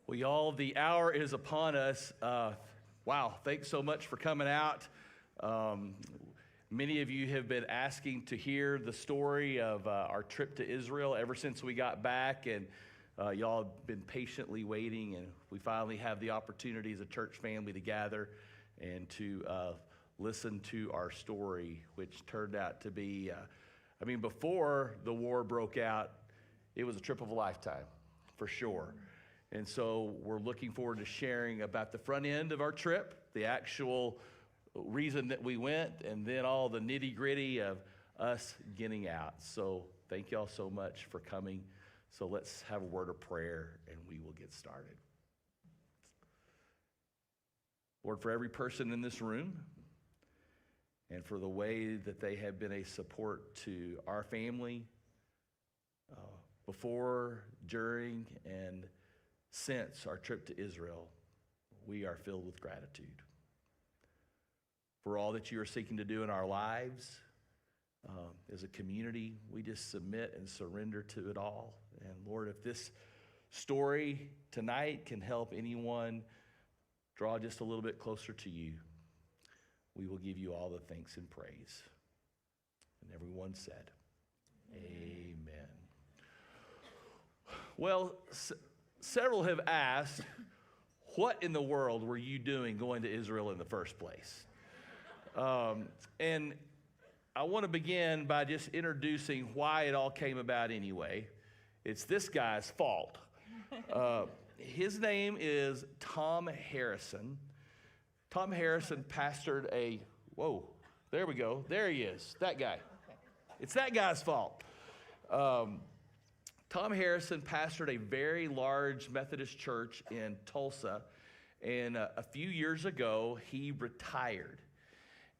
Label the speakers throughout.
Speaker 1: Well, y'all, the hour is upon us. Wow, thanks so much for coming out. Many of you have been asking to hear the story of our trip to Israel ever since we got back, and y'all have been patiently waiting, and we finally have the opportunity as a church family to gather and to listen to our story, which turned out to be, before the war broke out, it was a trip of a lifetime, for sure. And so we're looking forward to sharing about the front end of our trip, the actual reason that we went, and then all the nitty gritty of us getting out. So thank y'all so much for coming. So let's have a word of prayer and we will get started. Lord, for every person in this room and for the way that they have been a support to our family before, during, and since our trip to Israel, we are filled with gratitude for all that you are seeking to do in our lives. As a community, we just submit and surrender to it all. And Lord, if this story tonight can help anyone draw just a little bit closer to you, we will give you all the thanks and praise. And everyone said, Amen. Well, several have asked, what in the world were you doing going to Israel in the first place? And I want to begin by just introducing why it all came about anyway. It's this guy's fault. His name is Tom Harrison. Tom Harrison pastored there we go. There he is, that guy. It's that guy's fault. Tom Harrison pastored a very large Methodist church in Tulsa, and a few years ago, he retired.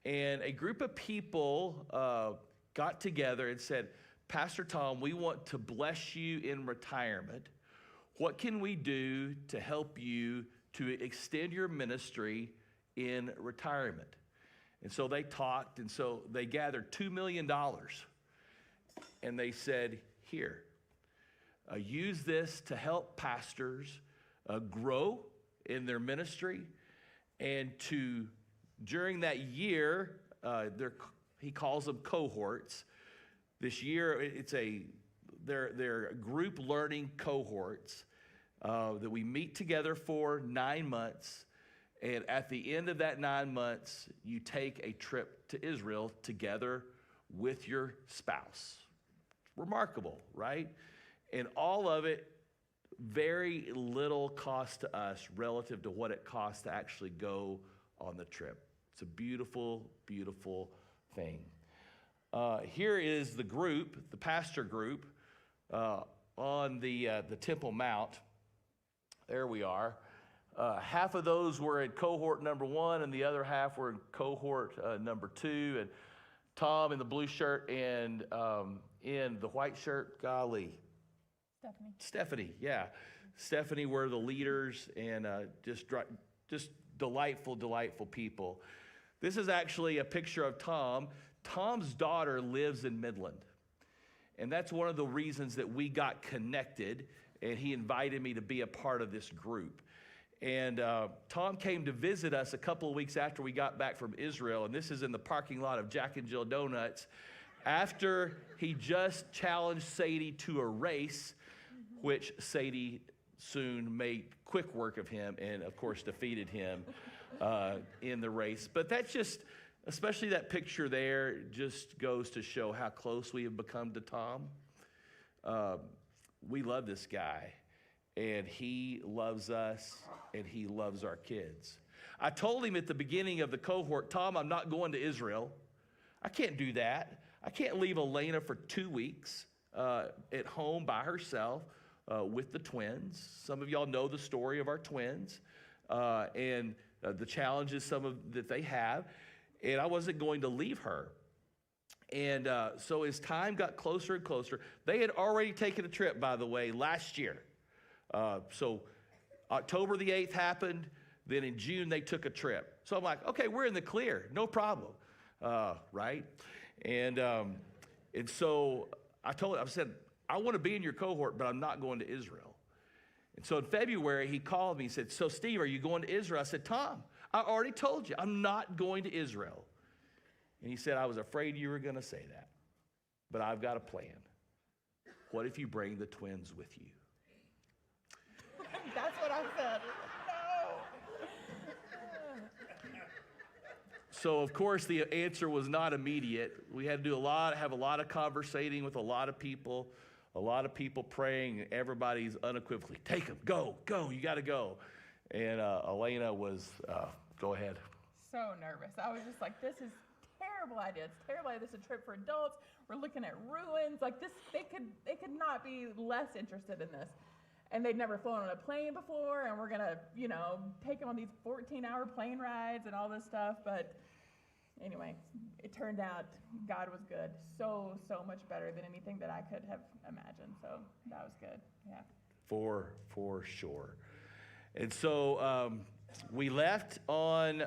Speaker 1: And a group of people got together and said, Pastor Tom, we want to bless you in retirement. What can we do to help you to extend your ministry in retirement? And so they talked, and so they gathered $2 million. And they said, here, use this to help pastors grow in their ministry, and to, during that year, he calls them cohorts. This year, they're group learning cohorts that we meet together for 9 months. And at the end of that 9 months, you take a trip to Israel together with your spouse. Remarkable, right? And all of it, very little cost to us relative to what it costs to actually go on the trip. It's a beautiful, beautiful thing. Here is the group, the pastor group, on the Temple Mount. There we are. Half of those were in cohort number 1, and the other half were in cohort number 2. And Tom in the blue shirt and in the white shirt, golly. Stephanie, yeah. Stephanie were the leaders, and just delightful, delightful people. This is actually a picture of Tom. Tom's daughter lives in Midland, and that's one of the reasons that we got connected, and he invited me to be a part of this group. And Tom came to visit us a couple of weeks after we got back from Israel, and this is in the parking lot of Jack and Jill Donuts, after he just challenged Sadie to a race, which Sadie soon made quick work of him and, of course, defeated him in the race. But that's just, especially that picture there, just goes to show how close we have become to Tom. We love this guy, and he loves us, and he loves our kids. I told him at the beginning of the cohort, Tom, I'm not going to Israel. I can't do that. I can't leave Elena for 2 weeks at home by herself with the twins. Some of y'all know the story of our twins and the challenges that they have. And I wasn't going to leave her. And so as time got closer and closer, they had already taken a trip, by the way, last year. So October the 8th happened. Then in June, they took a trip. So I'm like, okay, we're in the clear. No problem. Right? And so I said, I want to be in your cohort, but I'm not going to Israel. And so in February, he called me and said, so Steve, are you going to Israel? I said, Tom, I already told you, I'm not going to Israel. And he said, I was afraid you were going to say that, but I've got a plan. What if you bring the twins with you?
Speaker 2: That's what I said. No.
Speaker 1: So, of course, the answer was not immediate. We had to have a lot of conversating with a lot of people praying. Everybody's unequivocally, take them, go, you got to go. And Elena was, go ahead.
Speaker 2: So nervous. I was just like, this is terrible idea. It's a terrible idea. This is a trip for adults. We're looking at ruins. Like this, they could not be less interested in this. And they'd never flown on a plane before, and we're gonna, take them on these 14-hour plane rides and all this stuff. But anyway, it turned out God was good. So much better than anything that I could have imagined. So that was good. Yeah.
Speaker 1: For sure. And so we left on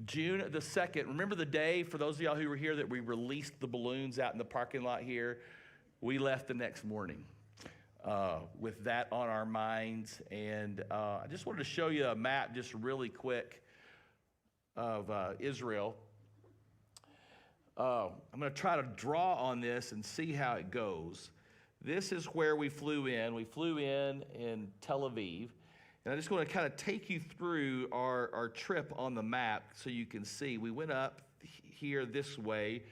Speaker 1: June the 2nd. Remember the day, for those of y'all who were here, that we released the balloons out in the parking lot here? We left the next morning with that on our minds. And I just wanted to show you a map just really quick of Israel. I'm going to try to draw on this and see how it goes. This is where we flew in. We flew in Tel Aviv. And I'm just going to kind of take you through our trip on the map so you can see. We went up here this way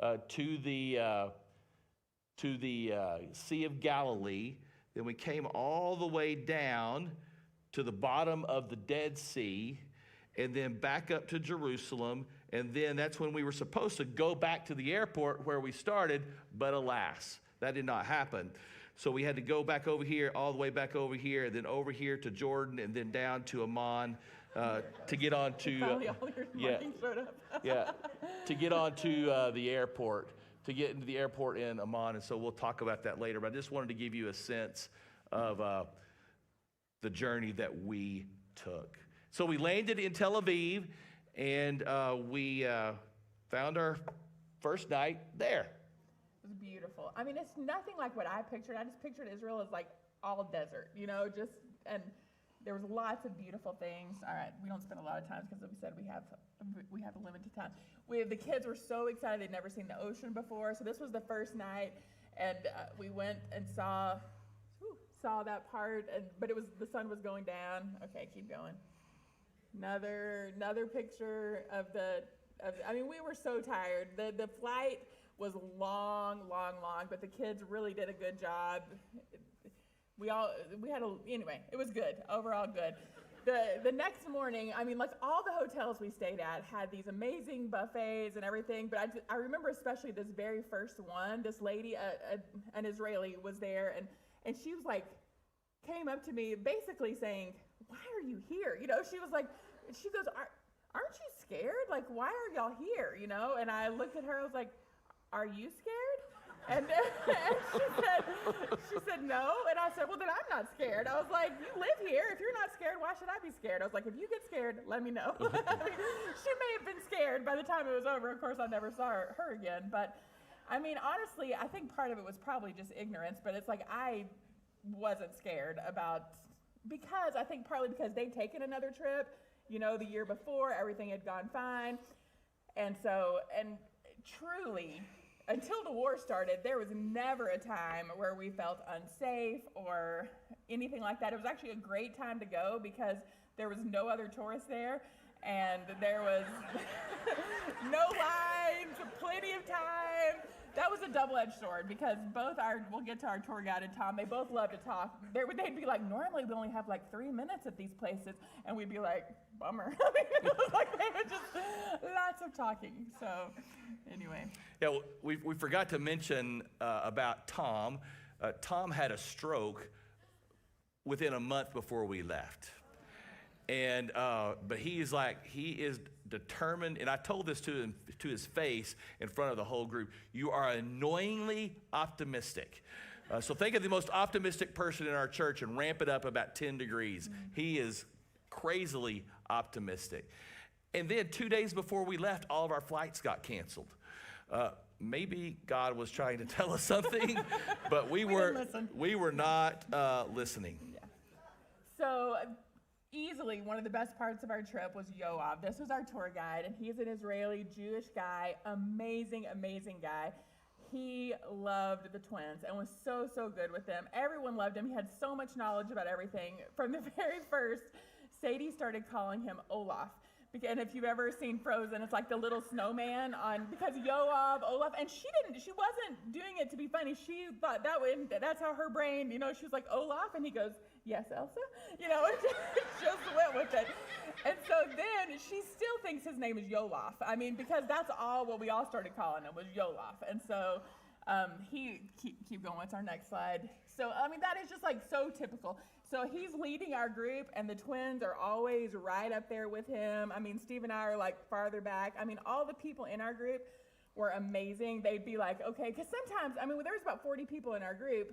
Speaker 1: to the Sea of Galilee. Then we came all the way down to the bottom of the Dead Sea, and then back up to Jerusalem. And then that's when we were supposed to go back to the airport where we started, but alas, that did not happen. So we had to go back over here, all the way back over here, and then over here to Jordan, and then down to Amman to get on to to get onto the airport, to get into the airport in Amman. And so we'll talk about that later. But I just wanted to give you a sense of the journey that we took. So we landed in Tel Aviv, and we found our first night there.
Speaker 2: It was beautiful. I mean, it's nothing like what I pictured. I just pictured Israel as like all desert, and there was lots of beautiful things. All right, we don't spend a lot of time because we said we have a limited time. The kids were so excited. They'd never seen the ocean before. So this was the first night, and we went and saw that part, but the sun was going down. Okay, keep going. Another picture of we were so tired. The flight was long, but the kids really did a good job. It was good, overall good. The next morning, all the hotels we stayed at had these amazing buffets and everything, but I remember especially this very first one. This lady, an Israeli, was there, and she was like, came up to me basically saying, why are you here? She was like, she goes, aren't you scared? Like, why are y'all here? And I looked at her, I was like, are you scared? And she said no. And I said, well, then I'm not scared. I was like, you live here. If you're not scared, why should I be scared? I was like, if you get scared, let me know. She may have been scared by the time it was over. Of course, I never saw her again. But honestly, I think part of it was probably just ignorance, but it's like I wasn't scared because I think partly because they'd taken another trip, the year before, everything had gone fine. And truly, until the war started, there was never a time where we felt unsafe or anything like that. It was actually a great time to go because there was no other tourists there, and there was no lines, plenty of time. That was a double-edged sword because we'll get to our tour guide and Tom, they both love to talk. They'd be like, normally we only have like 3 minutes at these places, and we'd be like, bummer. It was like they were just lots of talking. So anyway.
Speaker 1: Yeah, well, we forgot to mention about Tom. Tom had a stroke within a month before we left. And but he is determined, and I told this to him, to his face in front of the whole group. You are annoyingly optimistic. So think of the most optimistic person in our church and ramp it up about 10 degrees. Mm-hmm. He is crazily optimistic. And then 2 days before we left, all of our flights got canceled. Maybe God was trying to tell us something, but we were not listening.
Speaker 2: Yeah. So easily one of the best parts of our trip was Yoav. This was our tour guide, and he's an Israeli Jewish guy, amazing, amazing guy. He loved the twins and was so, so good with them. Everyone loved him. He had so much knowledge about everything. From the very first, Sadie started calling him Olaf. And if you've ever seen Frozen, it's like the little snowman because Yoav, Olaf, and she wasn't doing it to be funny. She thought that's how her brain, she was like, Olaf, and he goes, yes, Elsa, and just went with it. And so then she still thinks his name is Yolaf. I mean, because that's what we all started calling him was Yolaf. And so keep going, what's our next slide? So, I mean, that is just like so typical. So he's leading our group, and the twins are always right up there with him. I mean, Steve and I are like farther back. I mean, all the people in our group were amazing. They'd be like, okay, because sometimes, I mean, there was about 40 people in our group.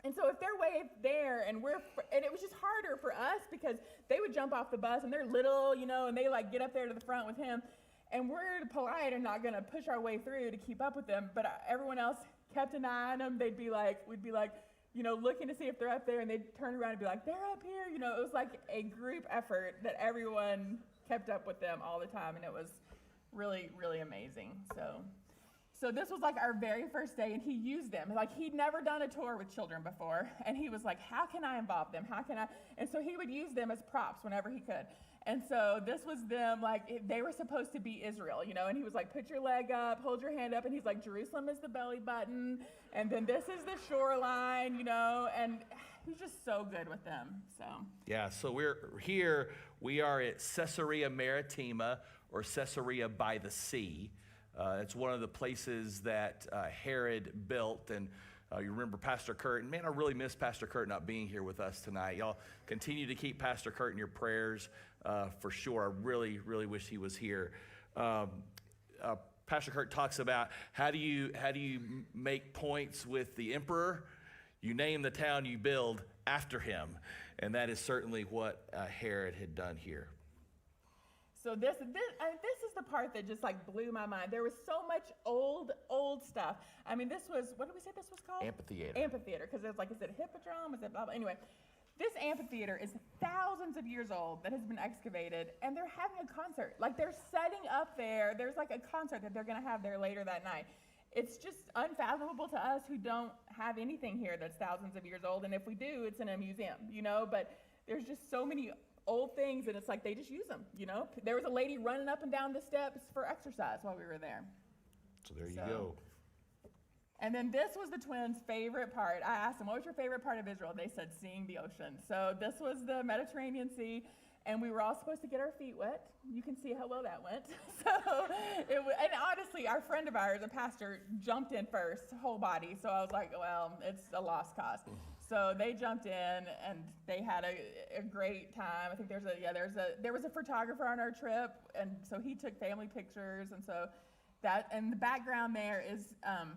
Speaker 2: And so if they're way there and it was just harder for us because they would jump off the bus and they're little, and they like get up there to the front with him. And we're polite and not going to push our way through to keep up with them. But everyone else kept an eye on them. We'd be like, looking to see if they're up there, and they'd turn around and be like, they're up here. It was like a group effort that everyone kept up with them all the time. And it was really, really amazing. So this was like our very first day, and he used them. Like, he'd never done a tour with children before, and he was like, how can I involve them? How can I? And so he would use them as props whenever he could. And so this was them, like, they were supposed to be Israel, and he was like, put your leg up, hold your hand up, and he's like, Jerusalem is the belly button, and then this is the shoreline, and he's just so good with them, so.
Speaker 1: Yeah, so we are at Caesarea Maritima, or Caesarea by the Sea. It's one of the places that Herod built, and you remember Pastor Kurt. And man, I really miss Pastor Kurt not being here with us tonight. Y'all continue to keep Pastor Kurt in your prayers for sure. I really, really wish he was here. Pastor Kurt talks about how do you make points with the emperor? You name the town you build after him, and that is certainly what Herod had done here.
Speaker 2: So this is the part that just like blew my mind. There was so much old stuff. I mean, this was, what did we say this was called? Amphitheater, because it was like, is it hippodrome? Is it blah, blah? Anyway, this amphitheater is thousands of years old that has been excavated, and they're having a concert. Like, they're setting up there. There's like a concert that they're going to have there later that night. It's just unfathomable to us who don't have anything here that's thousands of years old, and if we do, it's in a museum, but there's just so many old things, and it's like they just use them, There was a lady running up and down the steps for exercise while we were there.
Speaker 1: So there you go.
Speaker 2: And then this was the twins' favorite part. I asked them, what was your favorite part of Israel? They said, seeing the ocean. So this was the Mediterranean Sea, and we were all supposed to get our feet wet. You can see how well that went. And honestly, our friend of ours, a pastor, jumped in first, whole body. So I was like, well, it's a lost cause. So they jumped in, and they had a great time. I think there was a photographer on our trip, and so he took family pictures, and so and the background there is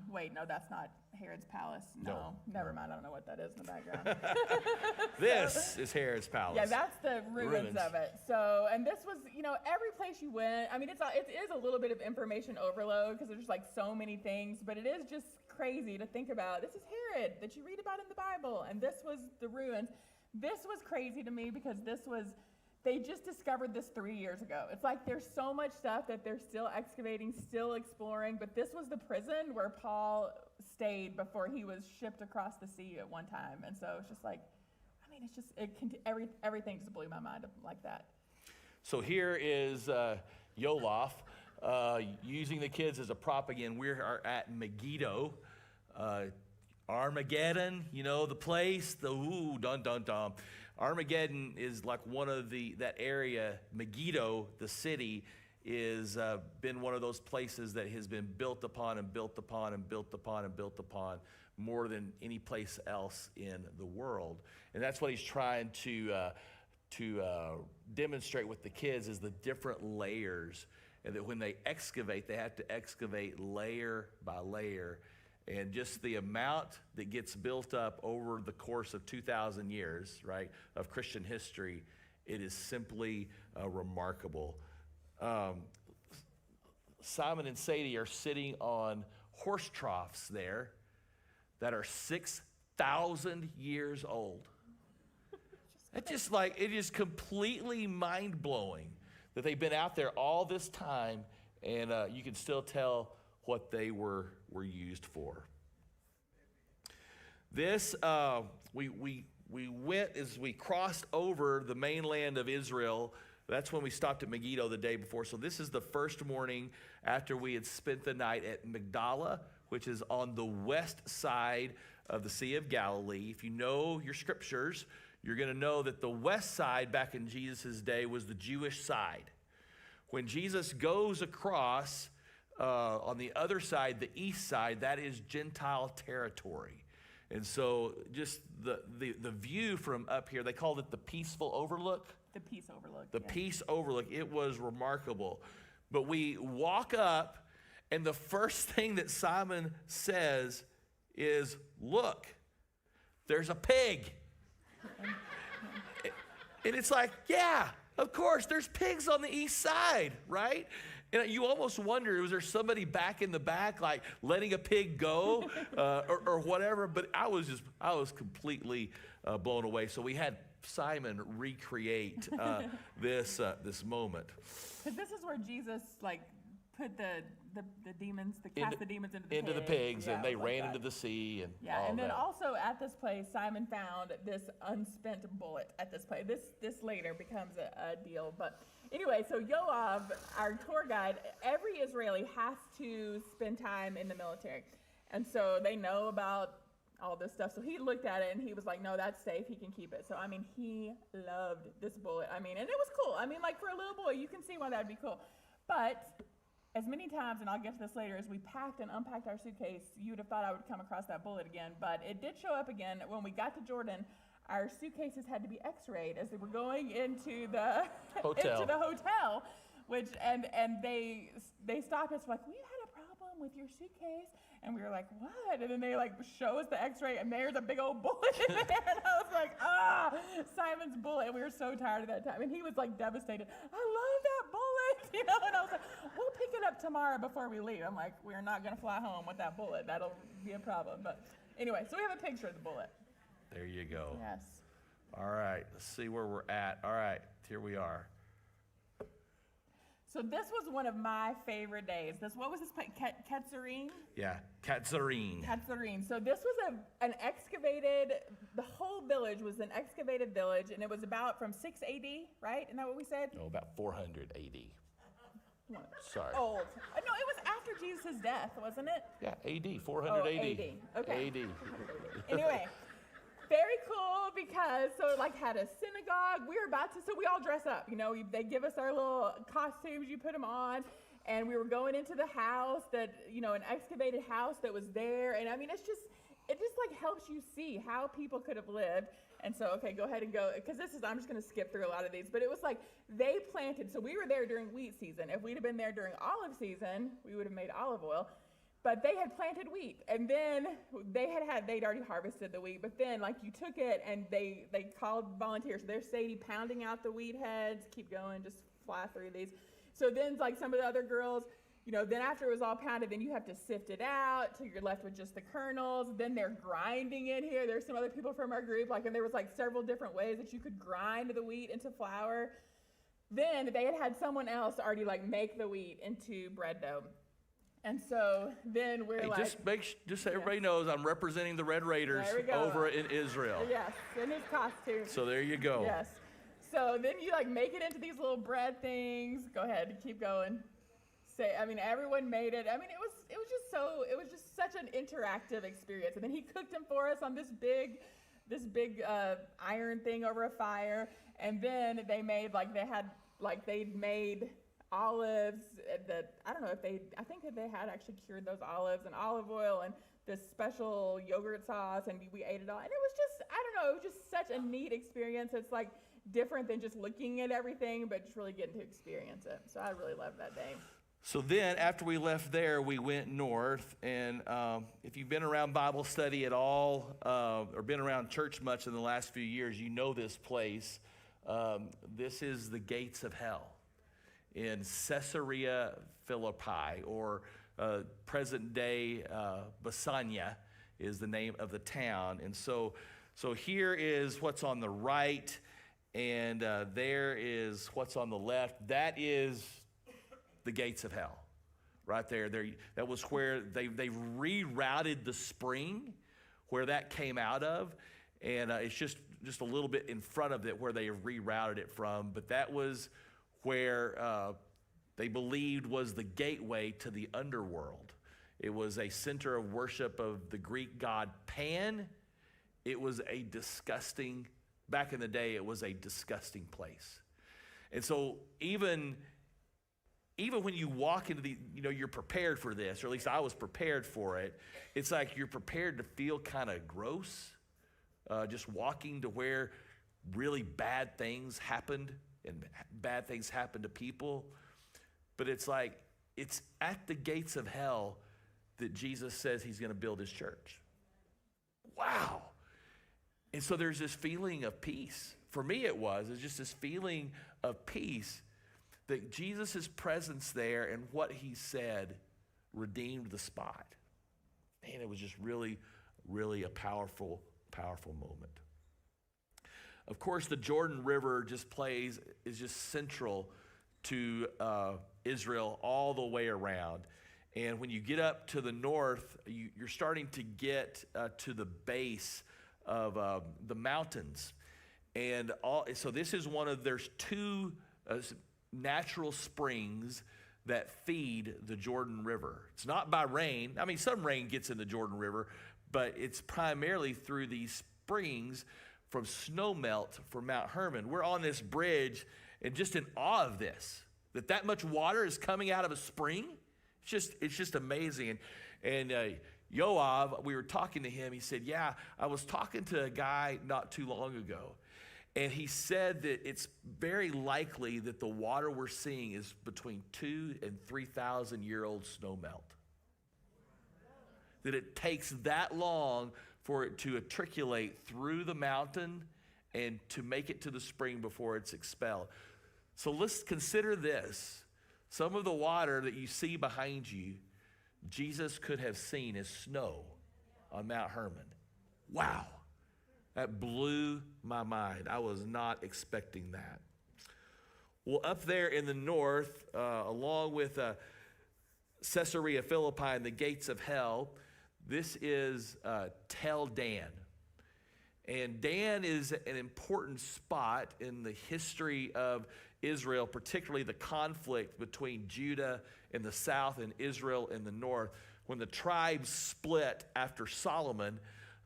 Speaker 2: wait, no, that's not Herod's palace. No, never mind. I don't know what that is in the background.
Speaker 1: This is Herod's palace.
Speaker 2: Yeah, that's the ruins of it. So, and this was, every place you went. I mean, it is a little bit of information overload because there's like so many things, but it is just crazy to think about. This is Herod that you read about in the Bible, and this was the ruins. This was crazy to me because they just discovered this 3 years ago. It's like there's so much stuff that they're still excavating, still exploring, but this was the prison where Paul stayed before he was shipped across the sea at one time. And so it's just like, I mean, it's just, everything just blew my mind like that.
Speaker 1: So here is Yolaf using the kids as a prop again. We are at Megiddo, Armageddon, the place, dun dun dun. Armageddon is like one of that area. Megiddo, the city, is been one of those places that has been built upon and built upon and built upon and built upon more than any place else in the world. And that's what he's trying to demonstrate with the kids is the different layers, and that when they excavate, they have to excavate layer by layer. And just the amount that gets built up over the course of 2,000 years, right, of Christian history, it is simply remarkable. Simon and Sadie are sitting on horse troughs there that are 6,000 years old. It's just like, it is completely mind-blowing that they've been out there all this time, and you can still tell what they were used for. This, we went, as we crossed over the mainland of Israel. That's when we stopped at Megiddo the day before. So this is the first morning after we had spent the night at Magdala, which is on the west side of the Sea of Galilee. If you know your scriptures, you're going to know that the west side back in Jesus' day was the Jewish side. When Jesus goes across on the other side, the east side, that is Gentile territory. And so just the view from up here, they called it the peaceful overlook.
Speaker 2: The peace overlook.
Speaker 1: The peace overlook. It was remarkable. But we walk up, and the first thing that Simon says is, look, there's a pig. And it's like, yeah, of course, there's pigs on the east side, right? And you almost wonder, was there somebody back in the back, like letting a pig go or whatever? But I was completely blown away. So we had Simon recreate this moment.
Speaker 2: Because this is where Jesus put the demons, cast the demons
Speaker 1: into the pigs,
Speaker 2: yeah,
Speaker 1: and they ran
Speaker 2: that.
Speaker 1: into the sea and
Speaker 2: yeah,
Speaker 1: all
Speaker 2: and then
Speaker 1: that.
Speaker 2: also at this place, Simon found this unspent bullet at this place. This later becomes a deal, but anyway, so Yoav, our tour guide, every Israeli has to spend time in the military, and so they know about all this stuff. So he looked at it and he was like, no, that's safe. He can keep it. So, I mean, he loved this bullet. I mean, and it was cool. I mean, for a little boy, you can see why that'd be cool. But as many times, and I'll get to this later, as we packed and unpacked our suitcase, you would have thought I would come across that bullet again. But it did show up again. When we got to Jordan, our suitcases had to be x-rayed as they were going into the
Speaker 1: hotel.
Speaker 2: into the hotel, and they stopped us like, we had a problem with your suitcase. And we were like, what? And then they show us the x-ray, and there's a big old bullet in there. And I was like, Simon's bullet. And we were so tired of that time. And he was devastated. I love that bullet, And I was like, we'll pick it up tomorrow before we leave. I'm like, we're not going to fly home with that bullet. That'll be a problem. But anyway, so we have a picture of the bullet.
Speaker 1: There you go.
Speaker 2: Yes.
Speaker 1: All right, let's see where we're at. All right, here we are.
Speaker 2: So this was one of my favorite days. What was this place? Ketzarim?
Speaker 1: Yeah, Ketzarim.
Speaker 2: Ketzarim. So this was an excavated, the whole village was an excavated village, and it was about from 6 AD, right? Isn't that what we said?
Speaker 1: No, about 400 AD.
Speaker 2: What?
Speaker 1: Sorry.
Speaker 2: Old. No, it was after Jesus' death, wasn't it?
Speaker 1: Yeah, AD, 400 AD.
Speaker 2: AD. Okay.
Speaker 1: AD.
Speaker 2: Anyway, very cool because it had a synagogue. We were about to, so we all dress up. They give us our little costumes. You put them on, and we were going into the house that an excavated house that was there. And I mean, it just helps you see how people could have lived. And so, okay, go ahead and go, because I'm just going to skip through a lot of these, but it was they planted, so we were there during wheat season. If we'd have been there during olive season, we would have made olive oil. But they had planted wheat, and then they'd already harvested the wheat, but then you took it and they called volunteers. So there's Sadie pounding out the wheat heads, keep going, just fly through these. So then some of the other girls, then after it was all pounded, then you have to sift it out till you're left with just the kernels. Then they're grinding it here. There's some other people from our group, and there was several different ways that you could grind the wheat into flour. Then they had someone else already make the wheat into bread dough. And so then we're
Speaker 1: just so everybody knows, I'm representing the Red Raiders over in Israel.
Speaker 2: Yes, in his costume.
Speaker 1: So there you go.
Speaker 2: Yes. So then you make it into these little bread things. Go ahead, keep going. Everyone made it. It was just such an interactive experience. And then he cooked them for us on this big iron thing over a fire. And then they made they'd made olives. I think that they had actually cured those olives in olive oil and this special yogurt sauce, and we ate it all. And it was just, it was just such a neat experience. It's different than just looking at everything, but just really getting to experience it. So I really loved that day.
Speaker 1: So then, after we left there, we went north, and if you've been around Bible study at all, or been around church much in the last few years, you know this place. This is the gates of hell in Caesarea Philippi, or present-day Basania is the name of the town. And so here is what's on the right, And there is what's on the left. That is the gates of hell. Right there. That was where they rerouted the spring where that came out of. And it's just a little bit in front of it where they rerouted it from. But that was where they believed was the gateway to the underworld. It was a center of worship of the Greek god Pan. It was a disgusting, back in the day, it was a disgusting place. And so even when you walk into you're prepared for this, or at least I was prepared for it. It's like you're prepared to feel kind of gross, just walking to where really bad things happened and bad things happen to people. But it's like, it's at the gates of hell that Jesus says he's going to build his church. Wow. And so there's this feeling of peace. For me, it's just this feeling of peace that Jesus' presence there and what he said redeemed the spot. Man, it was just really, really a powerful, powerful moment. Of course, the Jordan River is just central to Israel all the way around. And when you get up to the north, you're starting to get to the base of the mountains. And so this is there's two natural springs that feed the Jordan River. It's not by rain. I mean, some rain gets in the Jordan River, but it's primarily through these springs from snowmelt from Mount Hermon. We're on this bridge and just in awe of this, that much water is coming out of a spring. It's just amazing. And Yoav, we were talking to him. He said, yeah, I was talking to a guy not too long ago. And he said that it's very likely that the water we're seeing is between 2,000 and 3,000 year old snow melt. That it takes that long for it to matriculate through the mountain and to make it to the spring before it's expelled. So let's consider this. Some of the water that you see behind you, Jesus could have seen as snow on Mount Hermon. Wow. That blew my mind. I was not expecting that. Well, up there in the north, along with Caesarea Philippi and the gates of hell, this is Tel Dan. And Dan is an important spot in the history of Israel, particularly the conflict between Judah in the south and Israel in the north. When the tribes split after Solomon,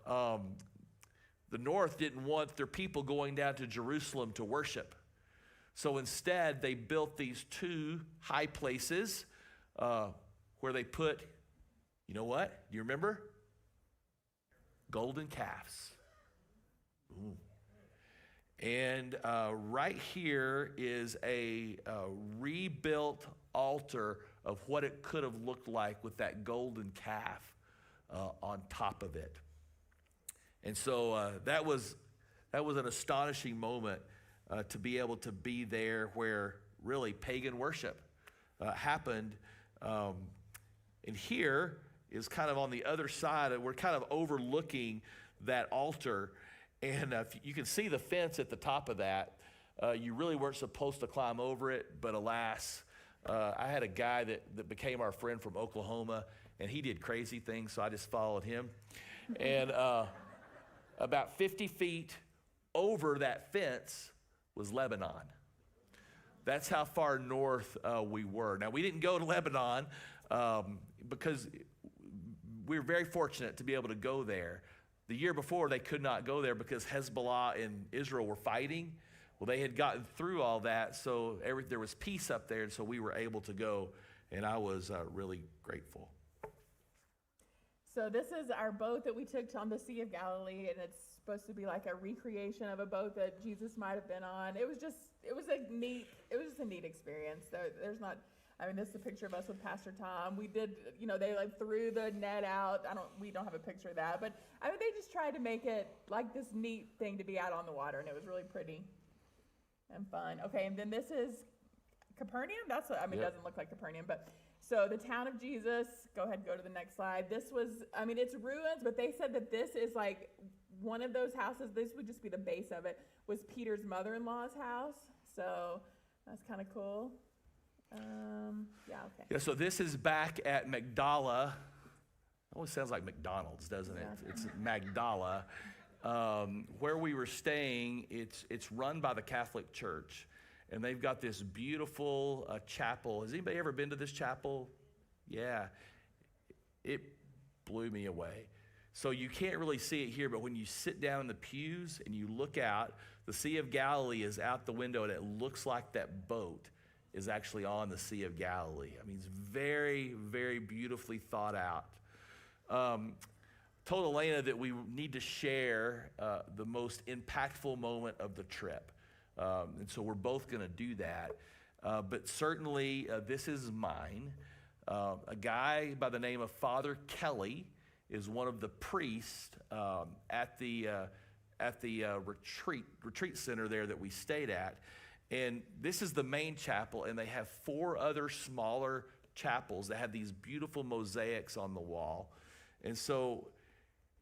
Speaker 1: the north didn't want their people going down to Jerusalem to worship. So instead, they built these two high places where they put, you know what? Do you remember? Golden calves. Ooh. And right here is a rebuilt altar of what it could have looked like with that golden calf on top of it. And so that was an astonishing moment to be able to be there where really pagan worship happened. And here is kind of on the other side. We're kind of overlooking that altar. And you can see the fence at the top of that. You really weren't supposed to climb over it, but alas, I had a guy that became our friend from Oklahoma, and he did crazy things, so I just followed him. And about 50 feet over that fence was Lebanon. That's how far north we were. Now, we didn't go to Lebanon because we were very fortunate to be able to go there. The year before, they could not go there because Hezbollah and Israel were fighting. Well, they had gotten through all that, so there was peace up there, and so we were able to go, and I was really grateful.
Speaker 2: So this is our boat that we took on the Sea of Galilee, and it's supposed to be like a recreation of a boat that Jesus might have been on. It was just a neat experience. This is a picture of us with Pastor Tom. We did, they threw the net out. We don't have a picture of that, but they just tried to make it like this neat thing to be out on the water, and it was really pretty and fun. Okay, and then this is Capernaum. It doesn't look like Capernaum, but so the town of Jesus. Go ahead, go to the next slide. This was, it's ruins, but they said that this is like one of those houses, this would just be the base of it, was Peter's mother-in-law's house. So that's kind of cool. Yeah, okay.
Speaker 1: Yeah, so this is back at Magdala. Always sounds like McDonald's, doesn't it?
Speaker 2: Yeah.
Speaker 1: It's Magdala. Where we were staying, it's run by the Catholic Church. And they've got this beautiful chapel. Has anybody ever been to this chapel? Yeah. It blew me away. So you can't really see it here, but when you sit down in the pews and you look out, the Sea of Galilee is out the window, and it looks like that boat is actually on the Sea of Galilee. I mean, it's very, very beautifully thought out. Told Elena that we need to share the most impactful moment of the trip. And so we're both going to do that. But certainly, this is mine. A guy by the name of Father Kelly is one of the priests at the retreat center there that we stayed at. And this is the main chapel, and they have 4 other smaller chapels that have these beautiful mosaics on the wall. And so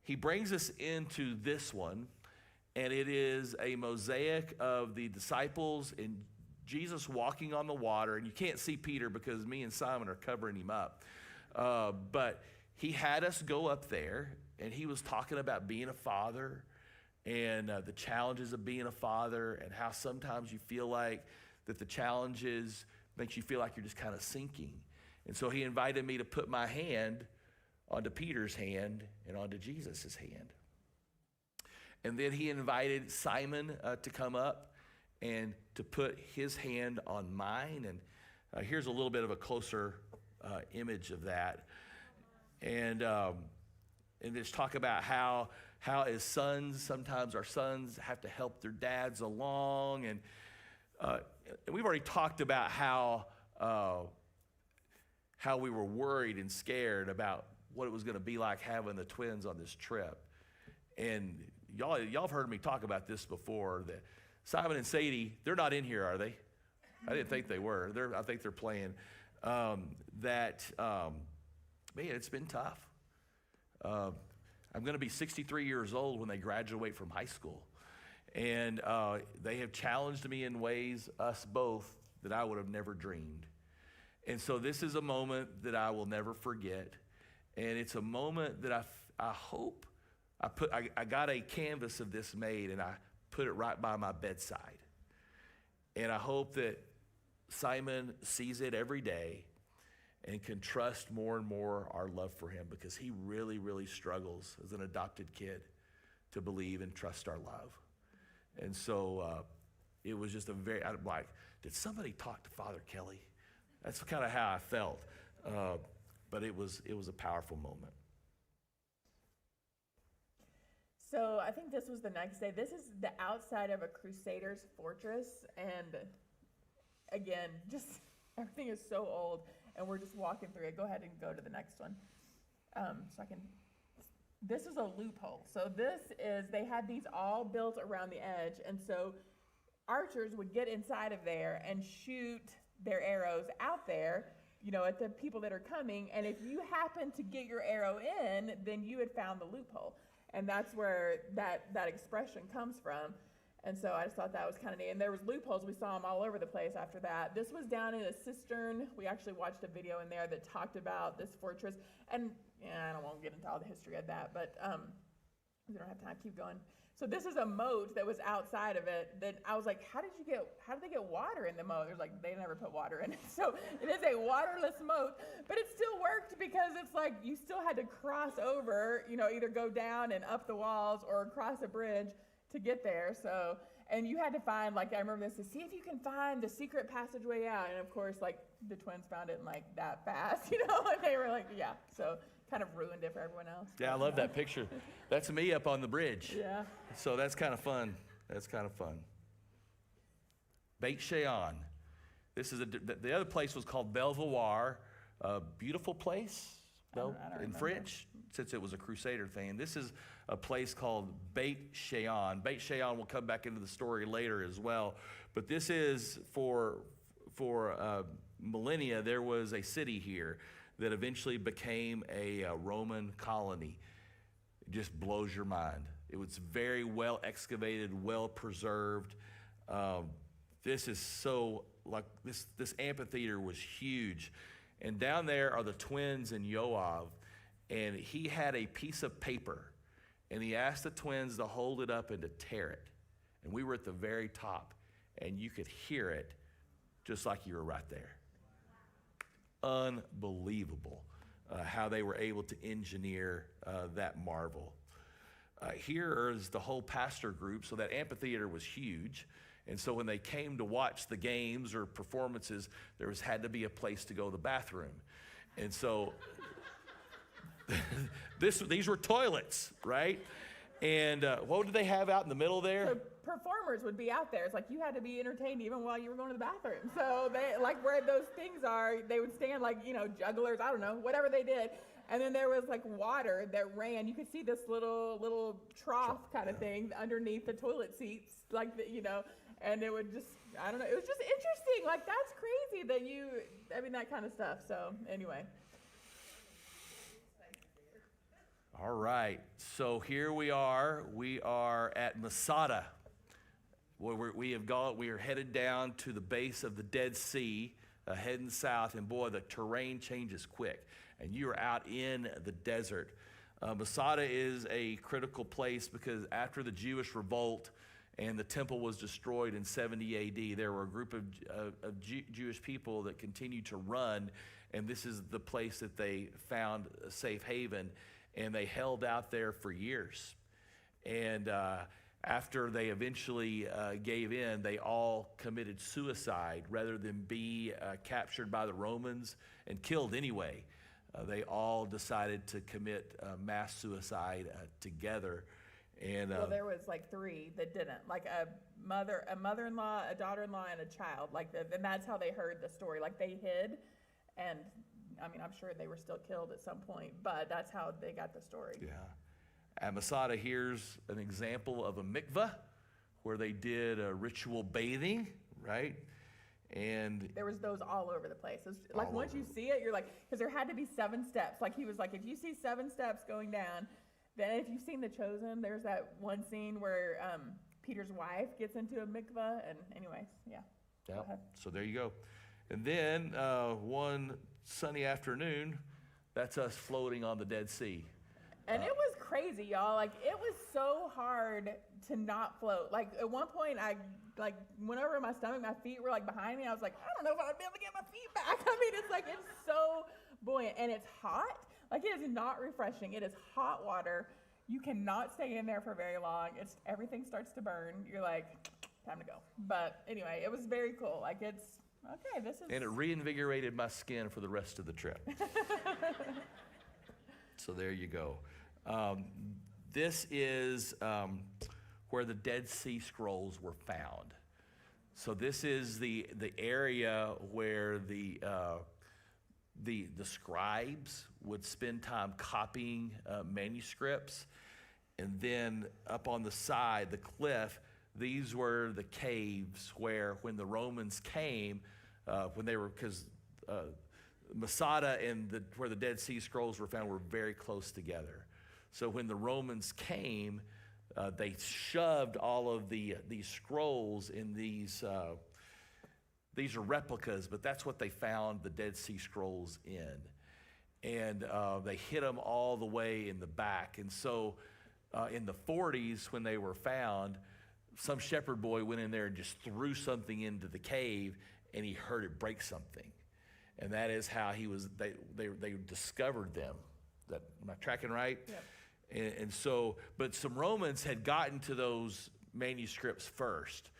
Speaker 1: he brings us into this one, and it is a mosaic of the disciples and Jesus walking on the water. And you can't see Peter because me and Simon are covering him up. But he had us go up there, and he was talking about being a father and the challenges of being a father, and how sometimes you feel like that the challenges makes you feel like you're just kind of sinking. And so he invited me to put my hand onto Peter's hand and onto Jesus' hand. And then he invited Simon to come up and to put his hand on mine. And here's a little bit of a closer image of that. And just talk about how as sons, sometimes our sons have to help their dads along. And we've already talked about how we were worried and scared about what it was going to be like having the twins on this trip. And y'all have heard me talk about this before, that Simon and Sadie, they're not in here, are they? I didn't think they were. I think they're playing. Man, it's been tough. I'm going to be 63 years old when they graduate from high school. And they have challenged me in ways, us both, that I would have never dreamed. And so this is a moment that I will never forget. And it's a moment that I hope, I got a canvas of this made, and I put it right by my bedside. And I hope that Simon sees it every day and can trust more and more our love for him, because he really, really struggles as an adopted kid to believe and trust our love. And so it was just I'm like, did somebody talk to Father Kelly? That's kind of how I felt. But it was a powerful moment.
Speaker 2: So I think this was the next day. This is the outside of a Crusaders fortress. And again, just everything is so old. And we're just walking through it. Go ahead and go to the next one. This is a loophole. So they had these all built around the edge. And so archers would get inside of there and shoot their arrows out there, at the people that are coming. And if you happen to get your arrow in, then you had found the loophole. And that's where that expression comes from. And so I just thought that was kind of neat. And there was loopholes. We saw them all over the place after that. This was down in a cistern. We actually watched a video in there that talked about this fortress. And I don't want to get into all the history of that, but we don't have time. Keep going. So this is a moat that was outside of it that I was like, how did they get water in the moat? There's like, they never put water in it. So it is a waterless moat, but it still worked because it's like you still had to cross over, either go down and up the walls or cross a bridge to get there. So, and you had to find, I remember this, to see if you can find the secret passageway out. And of course, the twins found it in that fast, and they were like, yeah. So kind of ruined it for everyone else.
Speaker 1: Yeah, I love that picture. That's me up on the bridge.
Speaker 2: Yeah.
Speaker 1: So that's kind of fun. Beit Shean. This is the other place was called Belvoir, a beautiful place.
Speaker 2: I don't
Speaker 1: in
Speaker 2: remember.
Speaker 1: French, since it was a Crusader thing. This is a place called Beit Shean. Beit Shean will come back into the story later as well. But this is for millennia, there was a city here that eventually became a Roman colony. It just blows your mind. It was very well excavated, well preserved. This is so, like, this amphitheater was huge. And down there are the twins and Yoav, and he had a piece of paper, and he asked the twins to hold it up and to tear it. And we were at the very top, and you could hear it just like you were right there. Unbelievable how they were able to engineer that marvel. Here is the whole pastor group, so that amphitheater was huge. And so when they came to watch the games or performances, had to be a place to go to the bathroom. And so these were toilets, right? And what did they have out in the middle there?
Speaker 2: So performers would be out there. It's like you had to be entertained even while you were going to the bathroom. So they, like where those things are, they would stand like, jugglers, I don't know, whatever they did. And then there was like water that ran. You could see this little trough kind of thing underneath the toilet seats, like, and it would just, I don't know, it was just interesting. Like, that's crazy that that kind of stuff. So anyway.
Speaker 1: All right, so here we are. We are at Masada, where we are headed down to the base of the Dead Sea, heading south, and boy, the terrain changes quick, and you are out in the desert. Masada is a critical place because after the Jewish revolt and the temple was destroyed in 70 AD, there were a group of Jewish people that continued to run, and this is the place that they found a safe haven. And they held out there for years. And after they eventually gave in, they all committed suicide rather than be captured by the Romans and killed anyway. They all decided to commit mass suicide together. And
Speaker 2: well, there was like 3 that didn't, like a mother-in-law, a daughter-in-law, and a child. And that's how they heard the story. Like, they hid, and I'm sure they were still killed at some point, but that's how they got the story.
Speaker 1: Yeah. At Masada, here's an example of a mikveh where they did a ritual bathing, right? And
Speaker 2: there was those all over the place. It's like once you see it, you're like, because there had to be 7 steps. Like, he was like, if you see 7 steps going down, then if you've seen The Chosen, there's that one scene where Peter's wife gets into a mikveh, and anyways, yeah.
Speaker 1: Yeah. So there you go. And then one sunny afternoon, that's us floating on the Dead Sea.
Speaker 2: And it was crazy, y'all. Like, it was so hard to not float. Like, at one point, I went over in my stomach, my feet were like behind me. I was like, I don't know if I'd be able to get my feet back. It's so buoyant, and it's hot. Like, it is not refreshing. It is hot water. You cannot stay in there for very long. Everything starts to burn. You're like, time to go. But anyway, it was very cool. Like, it's okay, this is...
Speaker 1: And it reinvigorated my skin for the rest of the trip. So there you go. This is where the Dead Sea Scrolls were found. So this is the area where the scribes would spend time copying manuscripts. And then up on the side, the cliff, these were the caves where when the Romans came, because Masada and where the Dead Sea Scrolls were found were very close together. So when the Romans came, they shoved all of these scrolls in these are replicas, but that's what they found the Dead Sea Scrolls in. And they hid them all the way in the back. And so in the 40s, when they were found, some shepherd boy went in there and just threw something into the cave, and he heard it break something. And that is how they discovered them. Am I tracking right?
Speaker 2: Yep.
Speaker 1: And so, but some Romans had gotten to those manuscripts first.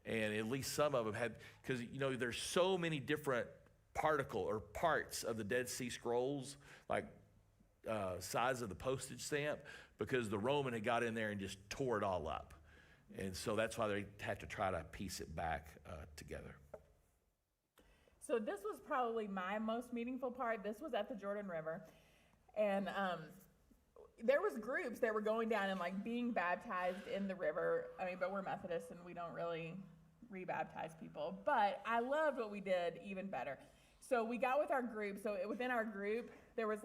Speaker 1: And at least some of them had, because, there's so many different parts of the Dead Sea Scrolls, like size of the postage stamp, because the Roman had got in there and just tore it all up. And so that's why they had to try to piece it back together.
Speaker 2: So this was probably my most meaningful part. This was at the Jordan River. And there was groups that were going down and being baptized in the river. But we're Methodists and we don't really rebaptize people. But I loved what we did even better. So we got with our group. So within our group, there was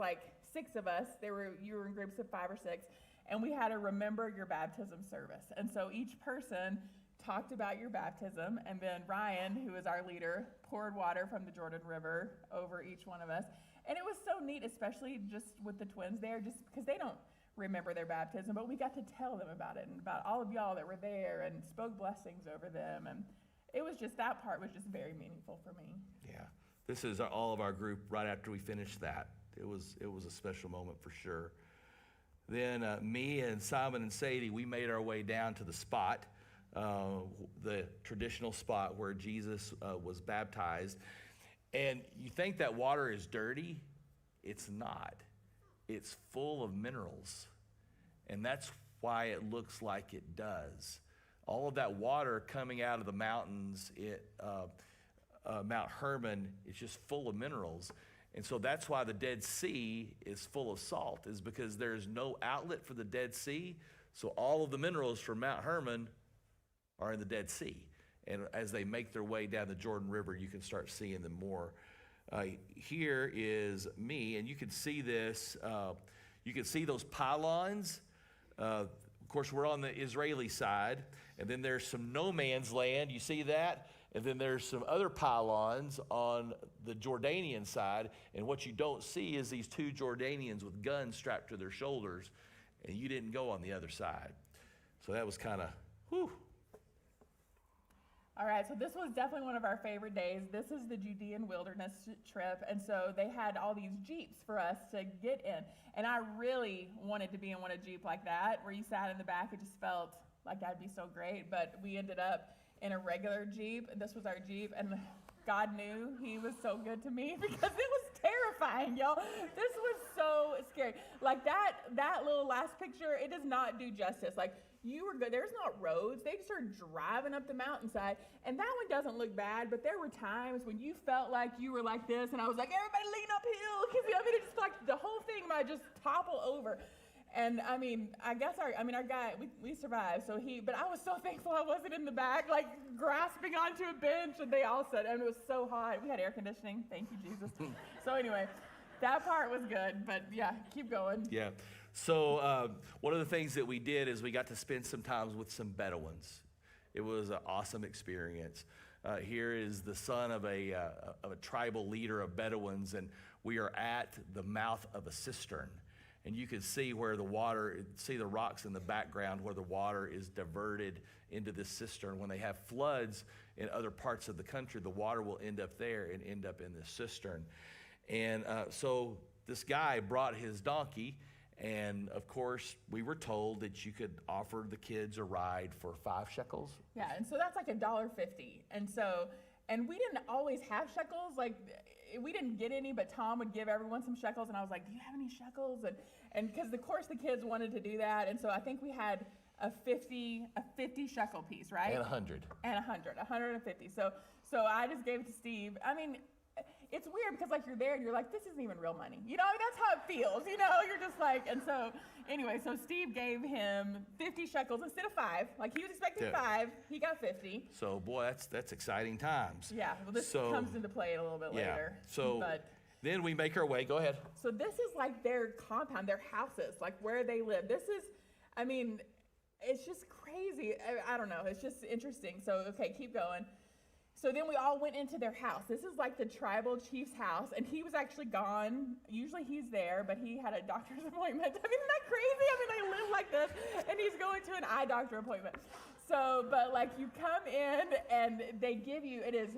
Speaker 2: 6 of us. You were in groups of 5 or 6. and we had a remember your baptism service. And so each person talked about your baptism, and then Ryan, who is our leader, poured water from the Jordan River over each one of us. And it was so neat, especially just with the twins there, just because they don't remember their baptism, but we got to tell them about it and about all of y'all that were there and spoke blessings over them. And it was just, that part was just very meaningful for me.
Speaker 1: Yeah, this is all of our group right after we finished that. It was a special moment for sure. Then me and Simon and Sadie, we made our way down to the spot, the traditional spot where Jesus was baptized. And you think that water is dirty? It's not. It's full of minerals. And that's why it looks like it does. All of that water coming out of the mountains, Mount Hermon, is just full of minerals. And so that's why the Dead Sea is full of salt, is because there's no outlet for the Dead Sea. So all of the minerals from Mount Hermon are in the Dead Sea. And as they make their way down the Jordan River, you can start seeing them more. Here is me, and you can see this. You can see those pylons. Of course, we're on the Israeli side, and then there's some no man's land. You see that? And then there's some other pylons on the Jordanian side, and what you don't see is these two Jordanians with guns strapped to their shoulders, and you didn't go on the other side. So that was kind of, whew.
Speaker 2: All right, so this was definitely one of our favorite days. This is the Judean wilderness trip, and so they had all these Jeeps for us to get in. And I really wanted to be in one of Jeep like that, where you sat in the back. It just felt like that'd be so great, but we ended up in a regular Jeep, and this was our Jeep, and God knew he was so good to me because it was terrifying, y'all. This was so scary. Like that little last picture, it does not do justice. Like, you were good. There's not roads. They just started driving up the mountainside. And that one doesn't look bad, but there were times when you felt like you were like this, and I was like, everybody lean uphill, because it just like the whole thing might just topple over. And I mean, I guess our guy, we survived. So but I was so thankful I wasn't in the back, like grasping onto a bench, and they all said, and it was so hot. We had air conditioning. Thank you, Jesus. So anyway, that part was good, but yeah, keep going.
Speaker 1: Yeah. So one of the things that we did is we got to spend some time with some Bedouins. It was an awesome experience. Here is the son of a tribal leader of Bedouins, and we are at the mouth of a cistern. And you can see where see the rocks in the background where the water is diverted into this cistern. When they have floods in other parts of the country, the water will end up there and end up in this cistern. And so this guy brought his donkey, and of course, we were told that you could offer the kids a ride for 5 shekels.
Speaker 2: Yeah, and so that's like $1.50. And we didn't always have shekels. Like, we didn't get any, but Tom would give everyone some shekels, and I was like, do you have any shekels? And because of course the kids wanted to do that, and so I think we had a 50 shekel piece, right?
Speaker 1: And 100.
Speaker 2: And 150. So I just gave it to Steve. I mean, it's weird because like you're there and you're like, this isn't even real money. You know, that's how it feels. You know, you're just like, and so anyway, so Steve gave him 50 shekels instead of 5. Like he was expecting 5, he got 50.
Speaker 1: So boy, that's exciting times.
Speaker 2: Yeah, well this comes into play a little bit later.
Speaker 1: So then we make our way, go ahead.
Speaker 2: So this is like their compound, their houses, like where they live. This is, I mean, it's just crazy. I don't know, it's just interesting. So, okay, keep going. So then we all went into their house. This is like the tribal chief's house, and he was actually gone. Usually he's there, but he had a doctor's appointment. I mean, isn't that crazy? I mean, they live like this, and he's going to an eye doctor appointment. So, but like you come in, and they give you, it is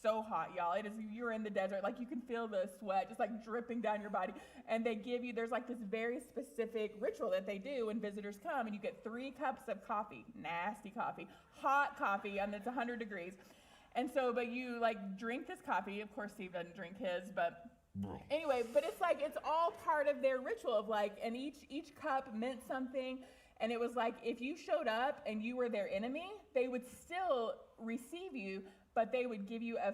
Speaker 2: so hot, y'all. It is, you're in the desert. Like you can feel the sweat just like dripping down your body. And they give you, there's like this very specific ritual that they do when visitors come, and you get 3 cups of coffee, nasty coffee, hot coffee, and it's 100 degrees. And so, but you like drink this coffee. Of course, Steve doesn't drink his, but anyway, but it's like, it's all part of their ritual of like, and each cup meant something. And it was like, if you showed up and you were their enemy, they would still receive you, but they would give you a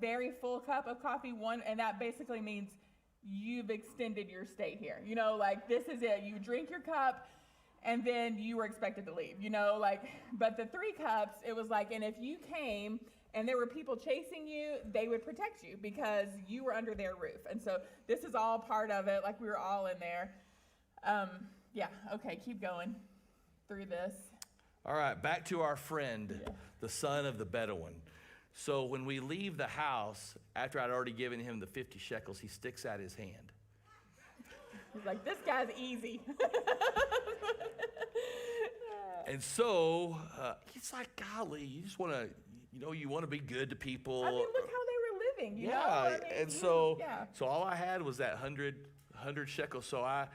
Speaker 2: very full cup of coffee, and that basically means you've extended your stay here. You know, like this is it. You drink your cup, and then you were expected to leave, you know, like, but the 3 cups, it was like, and if you came and there were people chasing you, they would protect you because you were under their roof. And so this is all part of it, like we were all in there. Yeah, okay, keep going through this.
Speaker 1: All right, back to our friend,
Speaker 2: Yeah.
Speaker 1: the son of the Bedouin. So when we leave the house, after I'd already given him the 50 shekels, he sticks out his hand.
Speaker 2: He's like, this guy's easy.
Speaker 1: And so he's like, golly, you just want to, you want to be good to people.
Speaker 2: I mean, look how they were living, you know? I mean,
Speaker 1: and so
Speaker 2: yeah.
Speaker 1: so all I had was that 100 shekels. So I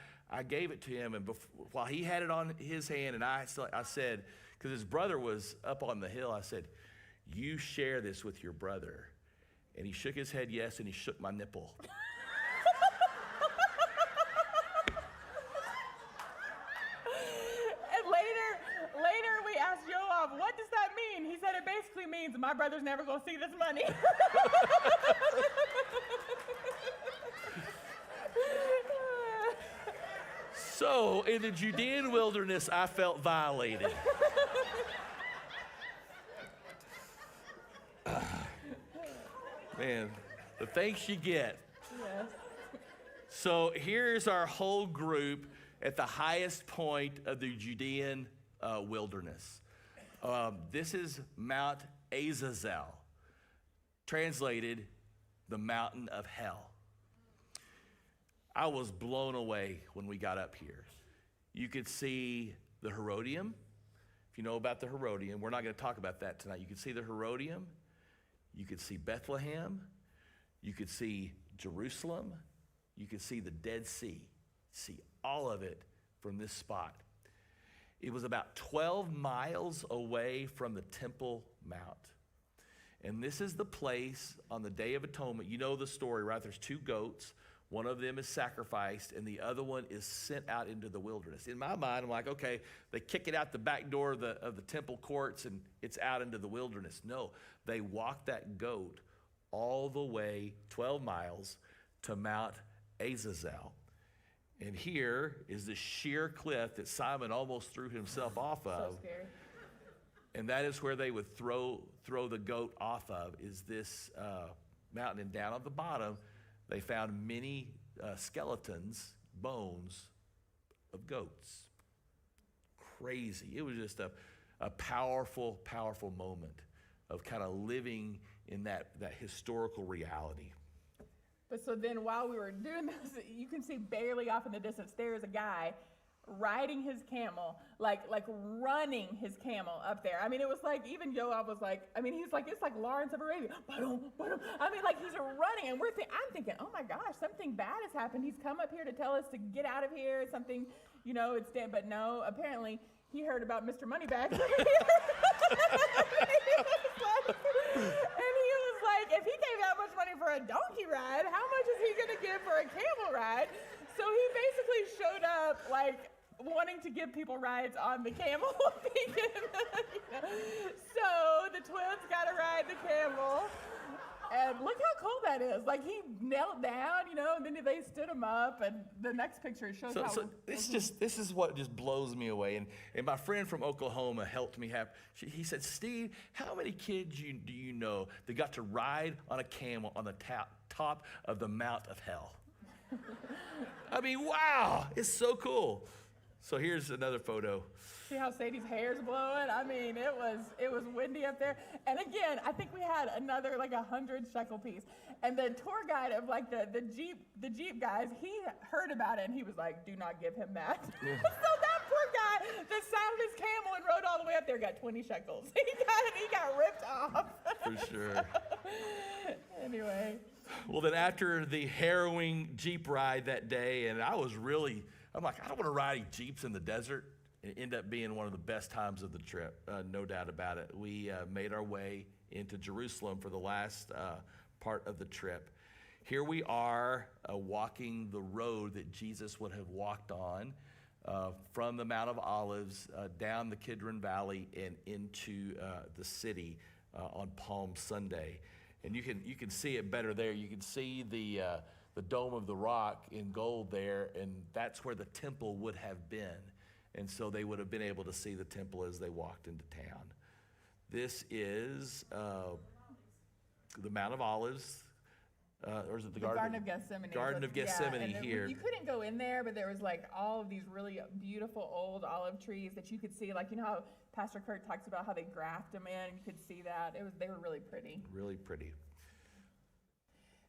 Speaker 1: gave it to him, and while he had it on his hand, and I said, because his brother was up on the hill, I said, you share this with your brother. And he shook his head yes, and he shook my nipple.
Speaker 2: And later we asked Yoav, what does that mean? He said it basically means my brother's never gonna see this money.
Speaker 1: So in the Judean wilderness, I felt violated. Man, the thanks you get.
Speaker 2: Yes.
Speaker 1: So here's our whole group at the highest point of the Judean wilderness. This is Mount Azazel, translated the mountain of hell. I was blown away when we got up here. You could see the Herodium. If you know about the Herodium, we're not going to talk about that tonight. You could see the Herodium. You could see Bethlehem. You could see Jerusalem. You could see the Dead Sea. See all of it from this spot. It was about 12 miles away from the Temple Mount. And this is the place on the Day of Atonement. You know the story, right? There's two goats. One of them is sacrificed, and the other one is sent out into the wilderness. In my mind, I'm like, okay, they kick it out the back door of the temple courts, and it's out into the wilderness. No, they walk that goat all the way 12 miles to Mount Azazel. And here is the sheer cliff that Simon almost threw himself off of.
Speaker 2: So scary.
Speaker 1: And that is where they would throw the goat off of, is this mountain. And down at the bottom, they found many skeletons, bones of goats. Crazy. It was just a powerful, powerful moment of kind of living in that historical reality.
Speaker 2: But so then while we were doing this, you can see barely off in the distance, there is a guy riding his camel, like running his camel up there. I mean, it was like, even Yoav was like, I mean, he's like, it's like Lawrence of Arabia. Ba-dum, ba-dum. I mean, like, he's running, and I'm thinking, oh my gosh, something bad has happened. He's come up here to tell us to get out of here, something, it's dead. But no, apparently he heard about Mr. Moneybags. And he was like, if he gave that much money for a donkey ride, how much is he gonna give for a camel ride? So he basically showed up like wanting to give people rides on the camel. So the twins got to ride the camel. And look how cool that is. Like, he knelt down, and then they stood him up. And the next picture shows how.
Speaker 1: So this is what just blows me away. And my friend from Oklahoma helped me he said, Steve, how many kids do you know that got to ride on a camel on the top of the Mount of Hell? I mean, wow, it's so cool. So here's another photo.
Speaker 2: See how Sadie's hair's blowing? I mean, it was windy up there. And again, I think we had another like 100 shekel piece. And the tour guide of like the Jeep guys, he heard about it and he was like, do not give him that. So that poor guy that saddled his camel and rode all the way up there got 20 shekels. He got ripped off.
Speaker 1: For sure.
Speaker 2: Anyway.
Speaker 1: Well, then after the harrowing Jeep ride that day, and I'm like, I don't want to ride Jeeps in the desert. It ended up being one of the best times of the trip, no doubt about it. We made our way into Jerusalem for the last part of the trip. Here we are walking the road that Jesus would have walked on from the Mount of Olives down the Kidron Valley and into the city on Palm Sunday. And you can see it better there. You can see the Dome of the Rock in gold there, and that's where the temple would have been. And so they would have been able to see the temple as they walked into town. This is the Mount of Olives. or is it the
Speaker 2: The Garden of Gethsemane.
Speaker 1: Garden of Gethsemane
Speaker 2: and
Speaker 1: here.
Speaker 2: You couldn't go in there, but there was like all of these really beautiful old olive trees that you could see. Like, you know how Pastor Kurt talks about how they graft them in? You could see that. They were really pretty.
Speaker 1: Really pretty.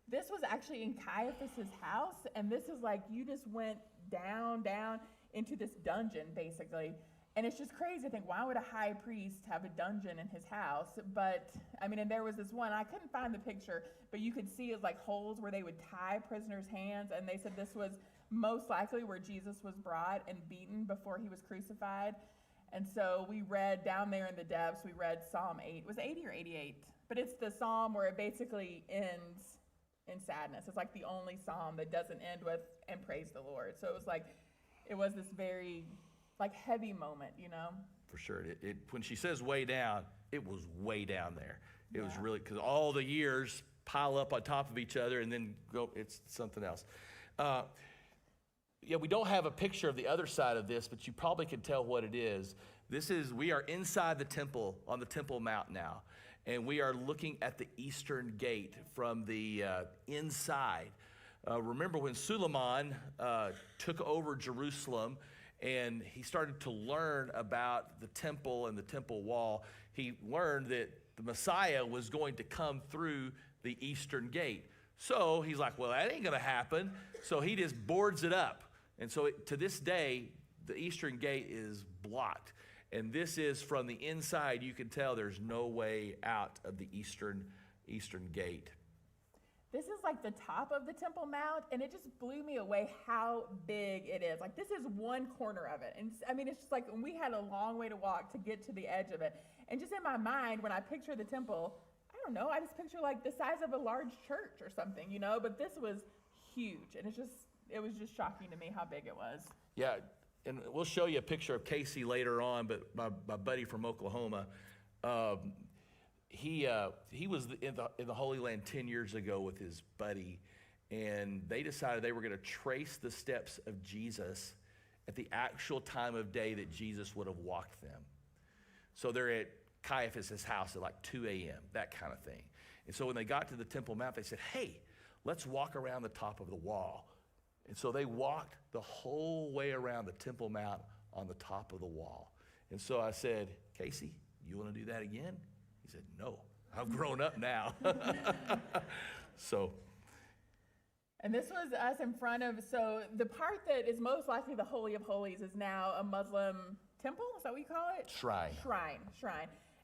Speaker 2: This was actually in Caiaphas's house, and this is like you just went down into this dungeon, basically. And it's just crazy to think, why would a high priest have a dungeon in his house? But, I mean, and there was this one, I couldn't find the picture, but you could see it was like holes where they would tie prisoners' hands, and they said this was most likely where Jesus was brought and beaten before he was crucified. And so we read down there in the depths, we read Psalm 8. It was 80 or 88? But it's the psalm where it basically ends in sadness. It's like the only psalm that doesn't end with, and praise the Lord. So it was this very like heavy moment, you know?
Speaker 1: For sure. When she says way down, it was way down there. It was
Speaker 2: Yeah.
Speaker 1: really, because all the years pile up on top of each other and then go, it's something else. Yeah, we don't have a picture of the other side of this, but you probably can tell what it is. We are inside the temple, on the Temple Mount now, and we are looking at the eastern gate from the inside. Remember when Suleiman took over Jerusalem, and he started to learn about the temple and the temple wall, he learned that the Messiah was going to come through the eastern gate. So he's like, well, that ain't going to happen. So he just boards it up. And so to this day, the eastern gate is blocked. And this is from the inside, you can tell there's no way out of the eastern gate.
Speaker 2: This is like the top of the Temple Mount, and it just blew me away how big it is. Like, this is one corner of it. And I mean, it's just like we had a long way to walk to get to the edge of it. And just in my mind, when I picture the temple, I don't know, I just picture like the size of a large church or something, you know? But this was huge, and it was just shocking to me how big it was.
Speaker 1: Yeah, and we'll show you a picture of Casey later on, but my buddy from Oklahoma, he was in the Holy Land 10 years ago with his buddy, and they decided they were going to trace the steps of Jesus at the actual time of day that Jesus would have walked them. So they're at Caiaphas' house at like 2 a.m., that kind of thing. And so when they got to the Temple Mount, they said, hey, let's walk around the top of the wall. And so they walked the whole way around the Temple Mount on the top of the wall. And so I said, Casey, you want to do that again? He said, no, I've grown up now. So.
Speaker 2: And this was us in front of, so the part that is most likely the Holy of Holies is now a Muslim temple, is that what you call it?
Speaker 1: Shrine.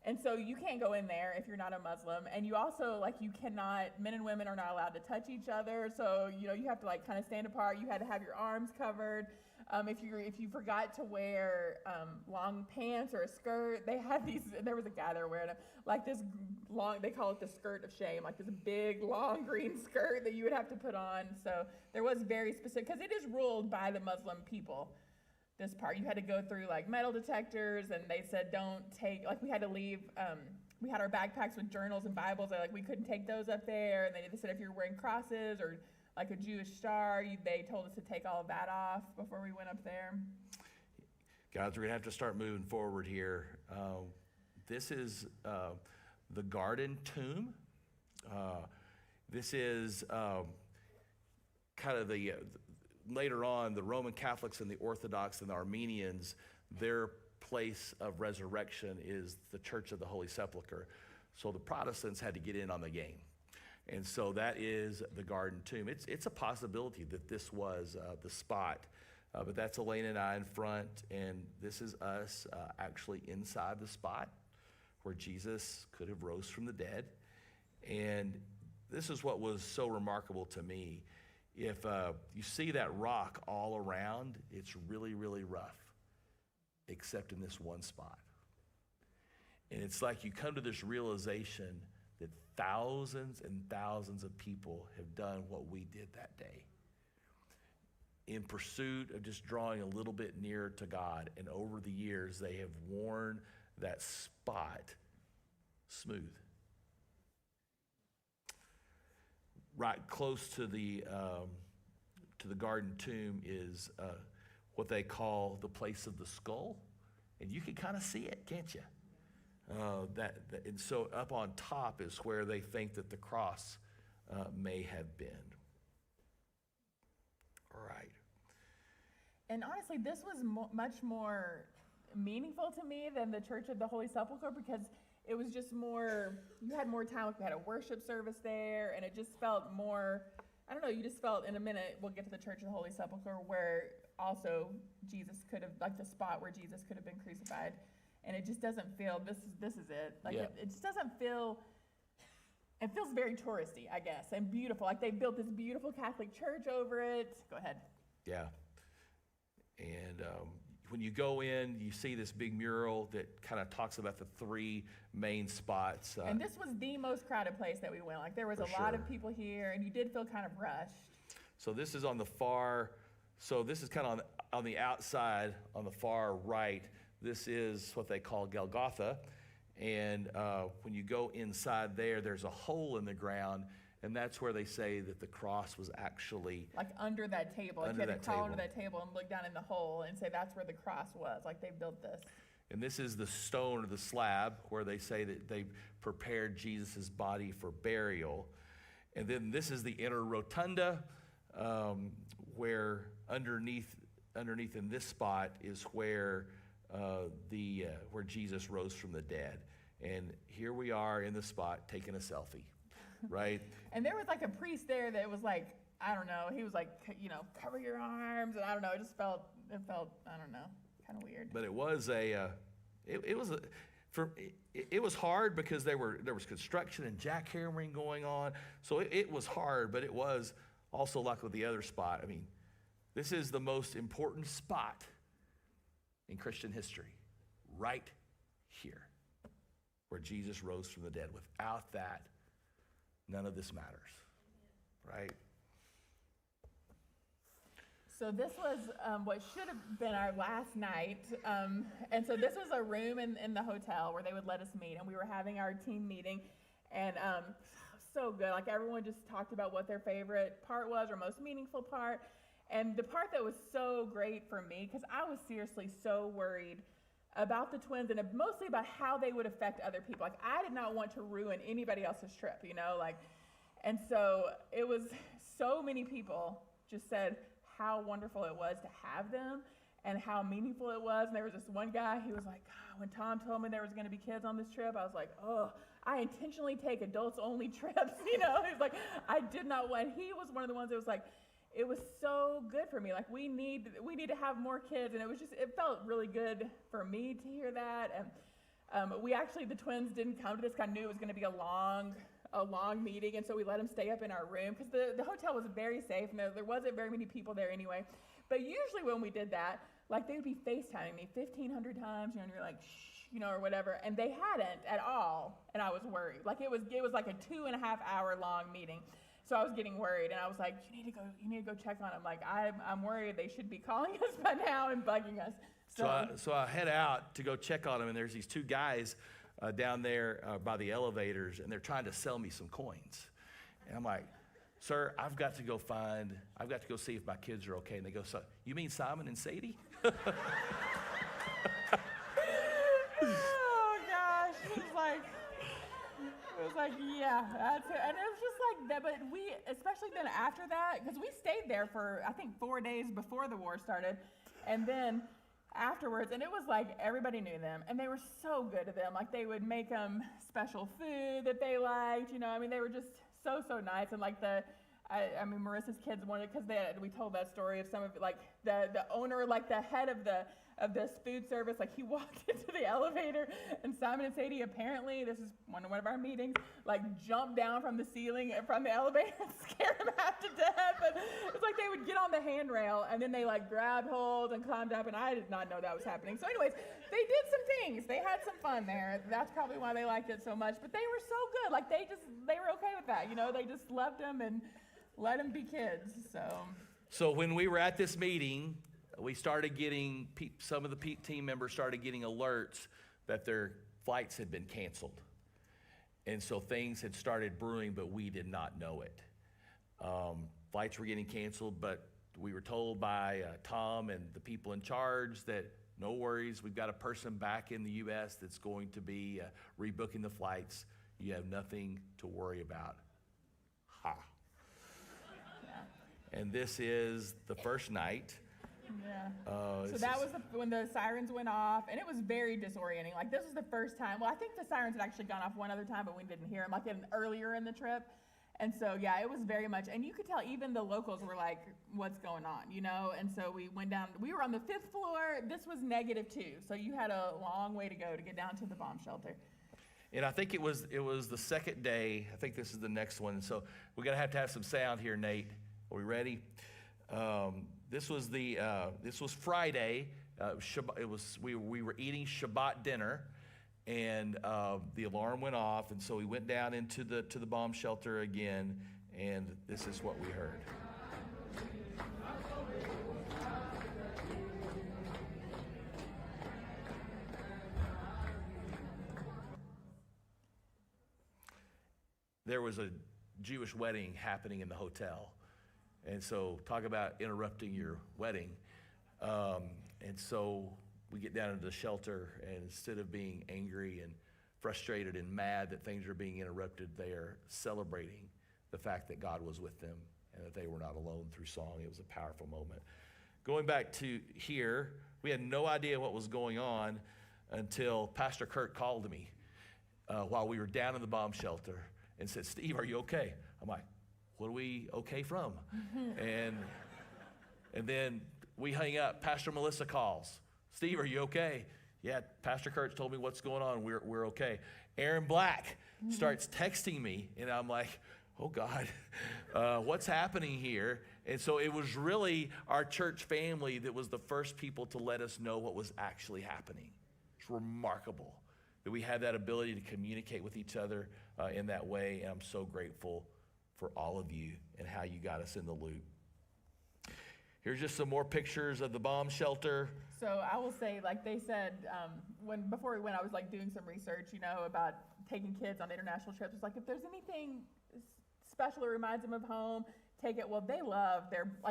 Speaker 2: And so you can't go in there if you're not a Muslim. And you also, like, you cannot, men and women are not allowed to touch each other. So, you know, you have to like kind of stand apart. You had to have your arms covered. If you forgot to wear long pants or a skirt, they had these, there was a guy there wearing like this long, they call it the skirt of shame, like this big, long green skirt that you would have to put on. So there was very specific, because it is ruled by the Muslim people. This part, you had to go through like metal detectors, and they said don't take, like we had to leave, we had our backpacks with journals and Bibles, like we couldn't take those up there, and they said if you're wearing crosses or like a Jewish star, they told us to take all of that off before we went up there.
Speaker 1: Guys, we're gonna have to start moving forward here. This is the Garden Tomb. This is kind of the later on, the Roman Catholics and the Orthodox and the Armenians, their place of resurrection is the Church of the Holy Sepulchre. So the Protestants had to get in on the game. And so that is the Garden Tomb. It's a possibility that this was the spot, but that's Elaine and I in front, and this is us actually inside the spot where Jesus could have rose from the dead. And this is what was so remarkable to me. If you see that rock all around, it's really, really rough, except in this one spot. And it's like you come to this realization that thousands and thousands of people have done what we did that day in pursuit of just drawing a little bit nearer to God. And over the years, they have worn that spot smooth. Right close to the Garden Tomb is what they call the place of the skull. And you can kind of see it, can't you? And so up on top is where they think that the cross may have been. All right.
Speaker 2: And honestly, this was much more meaningful to me than the Church of the Holy Sepulchre, because it was just more, you had more time. We had a worship service there, and it just felt more, I don't know, you just felt, in a minute, we'll get to the Church of the Holy Sepulchre, where also Jesus could have, like the spot where Jesus could have been crucified. And it just doesn't feel, this is it. Like,
Speaker 1: Yeah.
Speaker 2: it just doesn't feel, it feels very touristy, I guess, and beautiful. Like, they built this beautiful Catholic church over it. Go ahead.
Speaker 1: Yeah. And when you go in, you see this big mural that kind of talks about the three main spots.
Speaker 2: And this was the most crowded place that we went. Like, there was
Speaker 1: For
Speaker 2: a lot
Speaker 1: sure.
Speaker 2: of people here, and you did feel kind of rushed.
Speaker 1: So this is on the far, so this is kind of on the outside, on the far right. This is what they call Golgotha. And when you go inside there, there's a hole in the ground, and that's where they say that the cross was actually.
Speaker 2: Like, under that table. Like,
Speaker 1: Under
Speaker 2: you had
Speaker 1: that
Speaker 2: to crawl
Speaker 1: table.
Speaker 2: under that table and look down in the hole and say that's where the cross was. Like, they built this.
Speaker 1: And this is the stone or the slab where they say that they prepared Jesus' body for burial. And then this is the inner rotunda, where underneath in this spot is where where Jesus rose from the dead. And here we are in the spot taking a selfie, right?
Speaker 2: And there was like a priest there that was like, I don't know, he was like, you know, cover your arms, and I don't know, it felt, I don't know, kind of weird.
Speaker 1: But it was it was hard because there was construction and jackhammering going on. So it was hard, but it was also like with the other spot. I mean, this is the most important spot in Christian history, right here, where Jesus rose from the dead. Without that, none of this matters, right?
Speaker 2: So this was what should have been our last night. And so this was a room in the hotel where they would let us meet. And we were having our team meeting. And so good. Like, everyone just talked about what their favorite part was, or most meaningful part. And the part that was so great for me, because I was seriously so worried about the twins, and mostly about how they would affect other people. Like, I did not want to ruin anybody else's trip, you know? Like, and so it was, so many people just said how wonderful it was to have them and how meaningful it was. And there was this one guy, he was like, God, when Tom told me there was going to be kids on this trip, I was like, oh, I intentionally take adults only trips, you know? He was like, I did not want, he was one of the ones that was like, it was so good for me. Like, we need to have more kids. And it felt really good for me to hear that. And the twins didn't come to this, 'cause I knew it was going to be a long meeting. And so we let them stay up in our room, because the hotel was very safe, and there wasn't very many people there anyway. But usually when we did that, like, they would be FaceTiming me 1,500 times, you know, and you're like, shh, you know, or whatever. And they hadn't at all. And I was worried. Like, it was like a 2.5-hour long meeting. So I was getting worried, and I was like, you need to go check on them. Like, I'm worried they should be calling us by now and bugging us.
Speaker 1: So I head out to go check on them, and there's these two guys down there by the elevators, and they're trying to sell me some coins. And I'm like, sir, I've got to go see if my kids are okay. And they go, so, you mean Simon and Sadie?
Speaker 2: Oh gosh, it was like, yeah, that's it. And it was just like that, but especially then after that, because we stayed there for, I think, 4 days before the war started, and then afterwards, and it was like everybody knew them, and they were so good to them. Like, they would make them special food that they liked, you know. I mean, they were just so nice. And like Marissa's kids wanted, because we told that story of some of, like, the owner, like the head of this food service, like, he walked into the elevator, and Simon and Sadie, apparently, this is one of our meetings, like, jumped down from the ceiling, from the elevator, and scared him half to death. But it's like they would get on the handrail, and then they, like, grabbed hold and climbed up, and I did not know that was happening. So anyways, they did some things. They had some fun there. That's probably why they liked it so much. But they were so good. Like, they were okay with that, you know? They just loved them and let them be kids,
Speaker 1: So when we were at this meeting, we started getting, some of the team members started getting alerts that their flights had been canceled. And so things had started brewing, but we did not know it. Flights were getting canceled, but we were told by Tom and the people in charge that no worries, we've got a person back in the U.S. that's going to be rebooking the flights. You have nothing to worry about. ha. And this is the first night.
Speaker 2: Yeah. So
Speaker 1: This
Speaker 2: that
Speaker 1: is-
Speaker 2: was when the sirens went off, and it was very disorienting. Like, this was the first time. Well, I think the sirens had actually gone off one other time, but we didn't hear them, like earlier in the trip. And so, yeah, it was very much, and you could tell even the locals were like, what's going on, you know? And so we went down, we were on the 5th floor. This was -2. So you had a long way to go to get down to the bomb shelter.
Speaker 1: And I think it was the second day. I think this is the next one. So we're gonna have to have some sound here, Nate. Are we ready? This was Friday. We were eating Shabbat dinner, and the alarm went off, and so we went down into the bomb shelter again, and this is what we heard. There was a Jewish wedding happening in the hotel. And so talk about interrupting your wedding. And so we get down into the shelter, and instead of being angry and frustrated and mad that things are being interrupted, they are celebrating the fact that God was with them and that they were not alone through song. It was a powerful moment. Going back to here, we had no idea what was going on until Pastor Kurt called me while we were down in the bomb shelter and said, "Steve, are you okay?" I'm like, "What are we okay from?" and then we hang up. Pastor Melissa calls. "Steve, are you okay?" "Yeah, Pastor Kurt's told me what's going on. We're okay." Aaron Black starts texting me, and I'm like, "Oh God, what's happening here?" And so it was really our church family that was the first people to let us know what was actually happening. It's remarkable that we had that ability to communicate with each other in that way, and I'm so grateful for all of you and how you got us in the loop. Here's just some more pictures of the bomb shelter.
Speaker 2: So I will say, like they said, before we went, I was like doing some research, you know, about taking kids on international trips. It's like, if there's anything special that reminds them of home, take it. Well, they love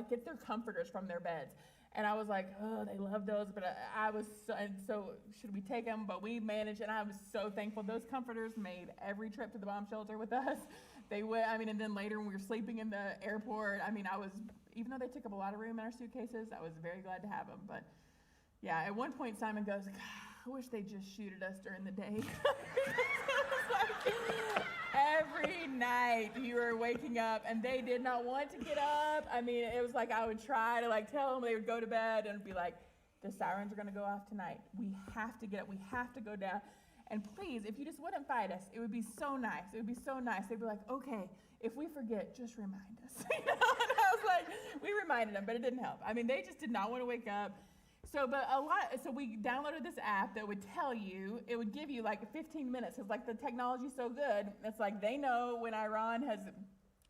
Speaker 2: get their comforters from their beds. And I was like, oh, they love those, but I was so should we take them? But we managed, and I was so thankful. Those comforters made every trip to the bomb shelter with us. They would, and then later when we were sleeping in the airport, even though they took up a lot of room in our suitcases, I was very glad to have them. But yeah, at one point Simon goes, "God, I wish they'd just shoot at us during the day." Every night you were waking up and they did not want to get up. It was like I would try to tell them they would go to bed and be like, "The sirens are going to go off tonight. We have to get up. We have to go down. And please, if you just wouldn't fight us, it would be so nice. It would be so nice." They'd be like, "Okay, if we forget, just remind us." And I was like, we reminded them, but it didn't help. They just did not want to wake up. So we downloaded this app that would tell you, it would give you 15 minutes. It's like the technology's so good. It's like they know when Iran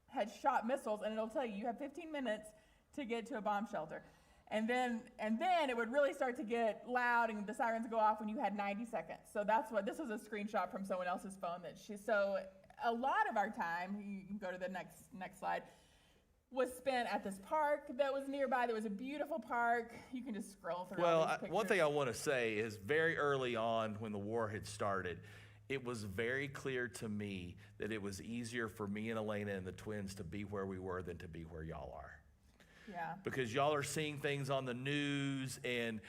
Speaker 2: has shot missiles, and it'll tell you have 15 minutes to get to a bomb shelter. And then it would really start to get loud and the sirens go off when you had 90 seconds. So this was a screenshot from someone else's phone so a lot of our time, you can go to the next slide, was spent at this park that was nearby. There was a beautiful park. You can just scroll through all these pictures.
Speaker 1: One thing I want to say is very early on when the war had started, it was very clear to me that it was easier for me and Elena and the twins to be where we were than to be where y'all are.
Speaker 2: Yeah.
Speaker 1: Because y'all are seeing things on the news and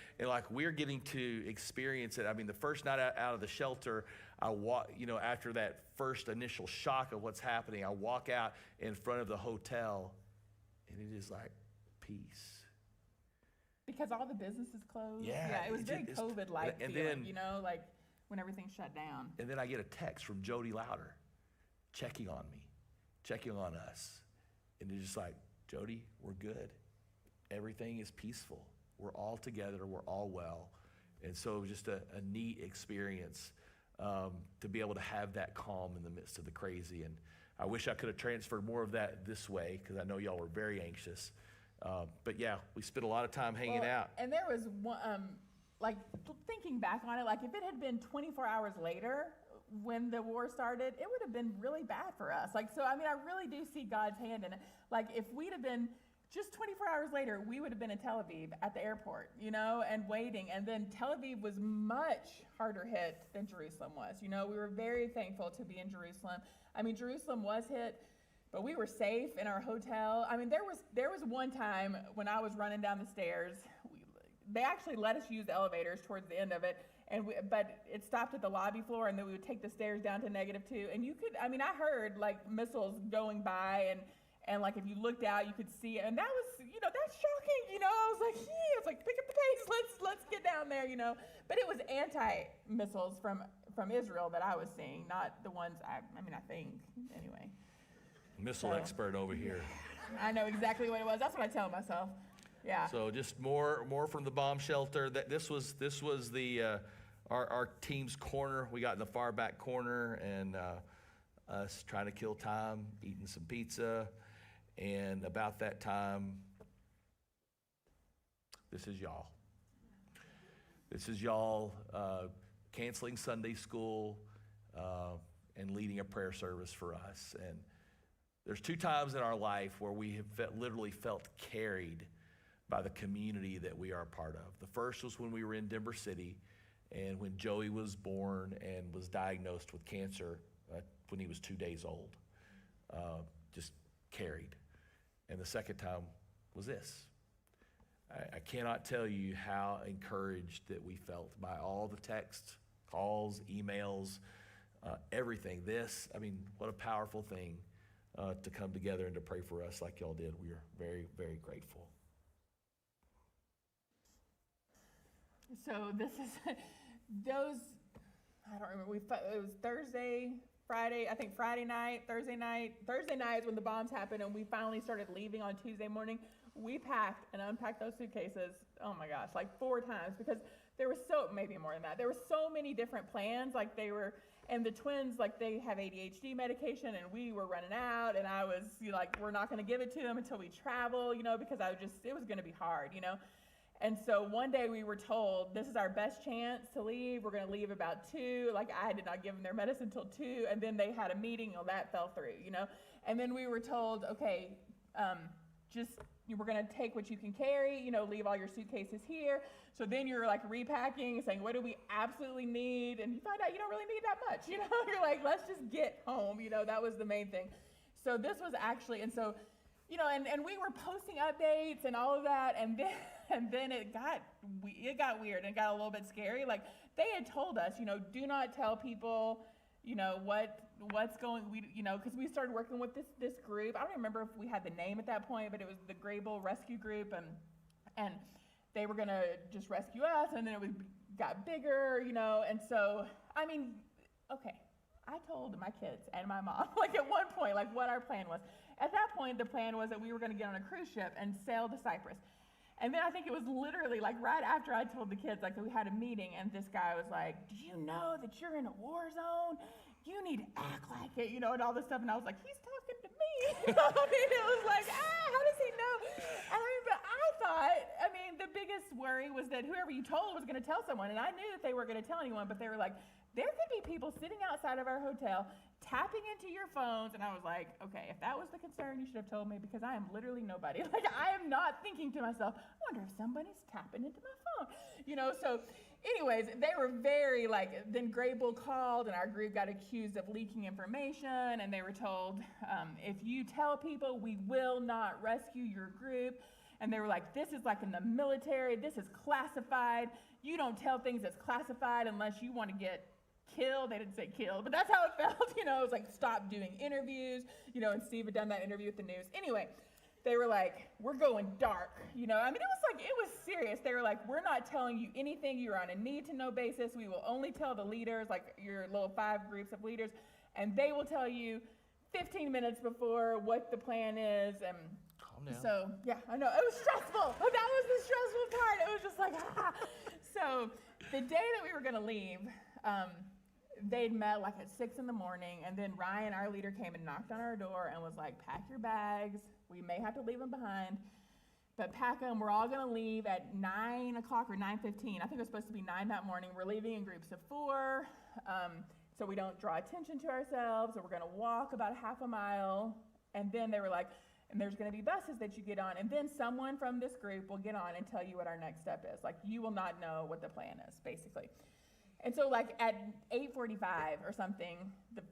Speaker 1: we're getting to experience it. The first night out of the shelter, after that first initial shock of what's happening, I walk out in front of the hotel and it is like peace.
Speaker 2: Because all the businesses closed.
Speaker 1: Yeah.
Speaker 2: It was very COVID-like
Speaker 1: and
Speaker 2: feeling,
Speaker 1: then,
Speaker 2: when everything shut down.
Speaker 1: And then I get a text from Jody Louder checking on me, checking on us. And it's just like, "Jody, we're good. Everything is peaceful. We're all together. We're all well." And so it was just a neat experience to be able to have that calm in the midst of the crazy. And I wish I could have transferred more of that this way, because I know y'all were very anxious. But yeah, we spent a lot of time hanging out.
Speaker 2: And there was one, thinking back on it, if it had been 24 hours later when the war started, it would have been really bad for us. I really do see God's hand in it. If we'd have been just 24 hours later, we would have been in Tel Aviv at the airport, and waiting. And then Tel Aviv was much harder hit than Jerusalem was. We were very thankful to be in Jerusalem. Jerusalem was hit But we were safe in our hotel. I mean, there was one time when I was running down the stairs. They actually let us use the elevators towards the end of it, but it stopped at the lobby floor, and then we would take the stairs down to -2. And you could, I mean, I heard like missiles going by, and like if you looked out, you could see it, and that was, that's shocking. I was like, it's like pick up the pace, let's get down there, But it was anti-missiles from Israel that I was seeing, not the ones I think anyway.
Speaker 1: Missile expert over here.
Speaker 2: I know exactly what it was. That's what I tell myself. Yeah.
Speaker 1: So just more from the bomb shelter. That this was the our team's corner. We got in the far back corner, and us trying to kill time, eating some pizza, and about that time, this is y'all. This is y'all canceling Sunday school and leading a prayer service for us. And there's 2 times in our life where we have literally felt carried by the community that we are a part of. The first was when we were in Denver City, and when Joey was born and was diagnosed with cancer when he was 2 days old. Just carried. And the second time was this. I cannot tell you how encouraged that we felt by all the texts, calls, emails, everything. What a powerful thing to come together and to pray for us like y'all did. We are very, very grateful.
Speaker 2: So this is I don't remember, it was Thursday, Friday, I think Friday night, Thursday night. Thursday night is when the bombs happened, and we finally started leaving on Tuesday morning. We packed and unpacked those suitcases, oh my gosh, like 4 times, because there was maybe more than that. There were so many different plans, and the twins, they have ADHD medication, and we were running out, and I was we're not gonna give it to them until we travel, because it was gonna be hard, And so one day we were told, this is our best chance to leave. We're going to leave about 2. I did not give them their medicine until 2. And then they had a meeting. That fell through, And then we were told, okay, we're going to take what you can carry, leave all your suitcases here. So then you're repacking, saying, what do we absolutely need? And you find out you don't really need that much, You're like, let's just get home, That was the main thing. So this was actually, and so, and we were posting updates and all of that, and then it got weird and got a little bit scary. They had told us, do not tell people, what's going, because we started working with this group. I don't remember if we had the name at that point, but it was the Graybull Rescue Group, and they were gonna just rescue us, and then got bigger, and so okay. I told my kids and my mom, at one point, what our plan was. At that point, the plan was that we were going to get on a cruise ship and sail to Cyprus. And then I think it was literally right after I told the kids, we had a meeting, and this guy was like, do you know that you're in a war zone? You need to act like it, and all this stuff. And I was like, he's talking to me. It was how does he know? But I thought, the biggest worry was that whoever you told was going to tell someone. And I knew that they were going to tell anyone, but they were like, there could be people sitting outside of our hotel tapping into your phones. And I was like, okay, if that was the concern, you should have told me, because I am literally nobody. I am not thinking to myself, I wonder if somebody's tapping into my phone. So anyways, they were very then Graybull called, and our group got accused of leaking information, and they were told, if you tell people, we will not rescue your group. And they were like, this is in the military, this is classified. You don't tell things that's classified unless you want to get killed. They didn't say killed, but that's how it felt. It was stop doing interviews, and Steve had done that interview with the news. Anyway, they were like, we're going dark, it was serious. They were like, we're not telling you anything. You're on a need-to-know basis. We will only tell the leaders, your little 5 groups of leaders, and they will tell you 15 minutes before what the plan is. And so, yeah, I know, it was stressful. That was the stressful part. It was just So the day that we were going to leave, they'd met at 6 in the morning, and then Ryan, our leader, came and knocked on our door and was like, pack your bags. We may have to leave them behind, but pack them. We're all going to leave at 9 o'clock or 9:15. I think it was supposed to be 9 that morning. We're leaving in groups of 4, so we don't draw attention to ourselves, and we're going to walk about a half a mile. And then they were like, and there's going to be buses that you get on, and then someone from this group will get on and tell you what our next step is. You will not know what the plan is, basically. And so at 8:45 or something, the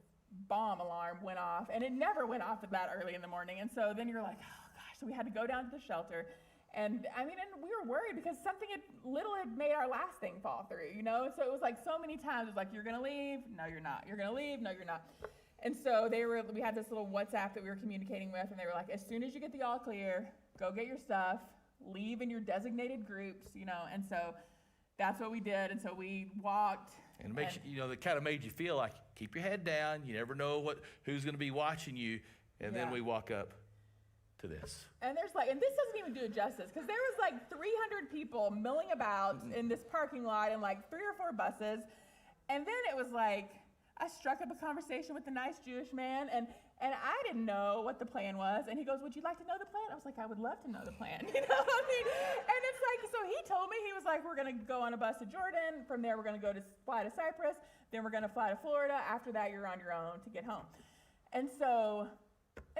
Speaker 2: bomb alarm went off, and it never went off that early in the morning. And so then you're like, oh gosh, so we had to go down to the shelter. And I mean, and we were worried because something little had made our last thing fall through, you know? So it was like so many times, it was like, you're gonna leave, no you're not. You're gonna leave, no you're not. And so we had this little WhatsApp that we were communicating with, and they were like, as soon as you get the all clear, go get your stuff, leave in your designated groups, you know? And so that's what we did. And so we walked.
Speaker 1: And it makes you know, that kind of made you feel like, keep your head down. You never know who's going to be watching you. And then we walk up to this.
Speaker 2: And there's and this doesn't even do it justice, because there was like 300 people milling about in this parking lot and like 3 or 4 buses. And then it was like, I struck up a conversation with the nice Jewish man, and I didn't know what the plan was. And he goes, would you like to know the plan? I was like, I would love to know the plan. You know what I mean? And it's like, so he told me, he was like, we're going to go on a bus to Jordan. From there, we're going to fly to Cyprus. Then we're going to fly to Florida. After that, you're on your own to get home. And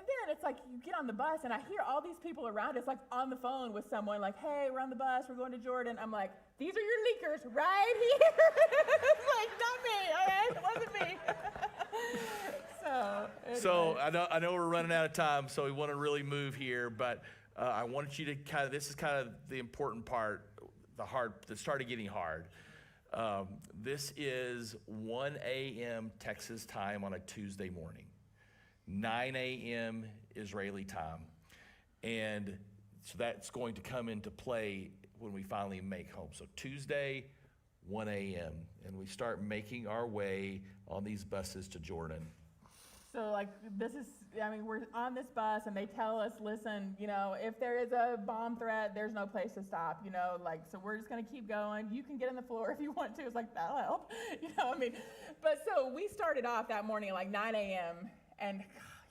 Speaker 2: then it's like, you get on the bus, and I hear all these people around us, like on the phone with someone, like, hey, we're on the bus, we're going to Jordan. I'm like, these are your leakers right here. It's like, not me, all right? It wasn't me.
Speaker 1: So I know we're running out of time, so we want to really move here, but I want you to this is kind of the important part, that started getting hard. This is 1 a.m. Texas time on a Tuesday morning, 9 a.m. Israeli time. And so that's going to come into play when we finally make home. So Tuesday, 1 a.m., and we start making our way on these buses to Jordan.
Speaker 2: So we're on this bus, and they tell us, listen, you know, if there is a bomb threat, there's no place to stop, you know, like, so we're just going to keep going. You can get on the floor if you want to. It's like, that'll help, you know, I mean, but so we started off that morning at like 9 a.m., and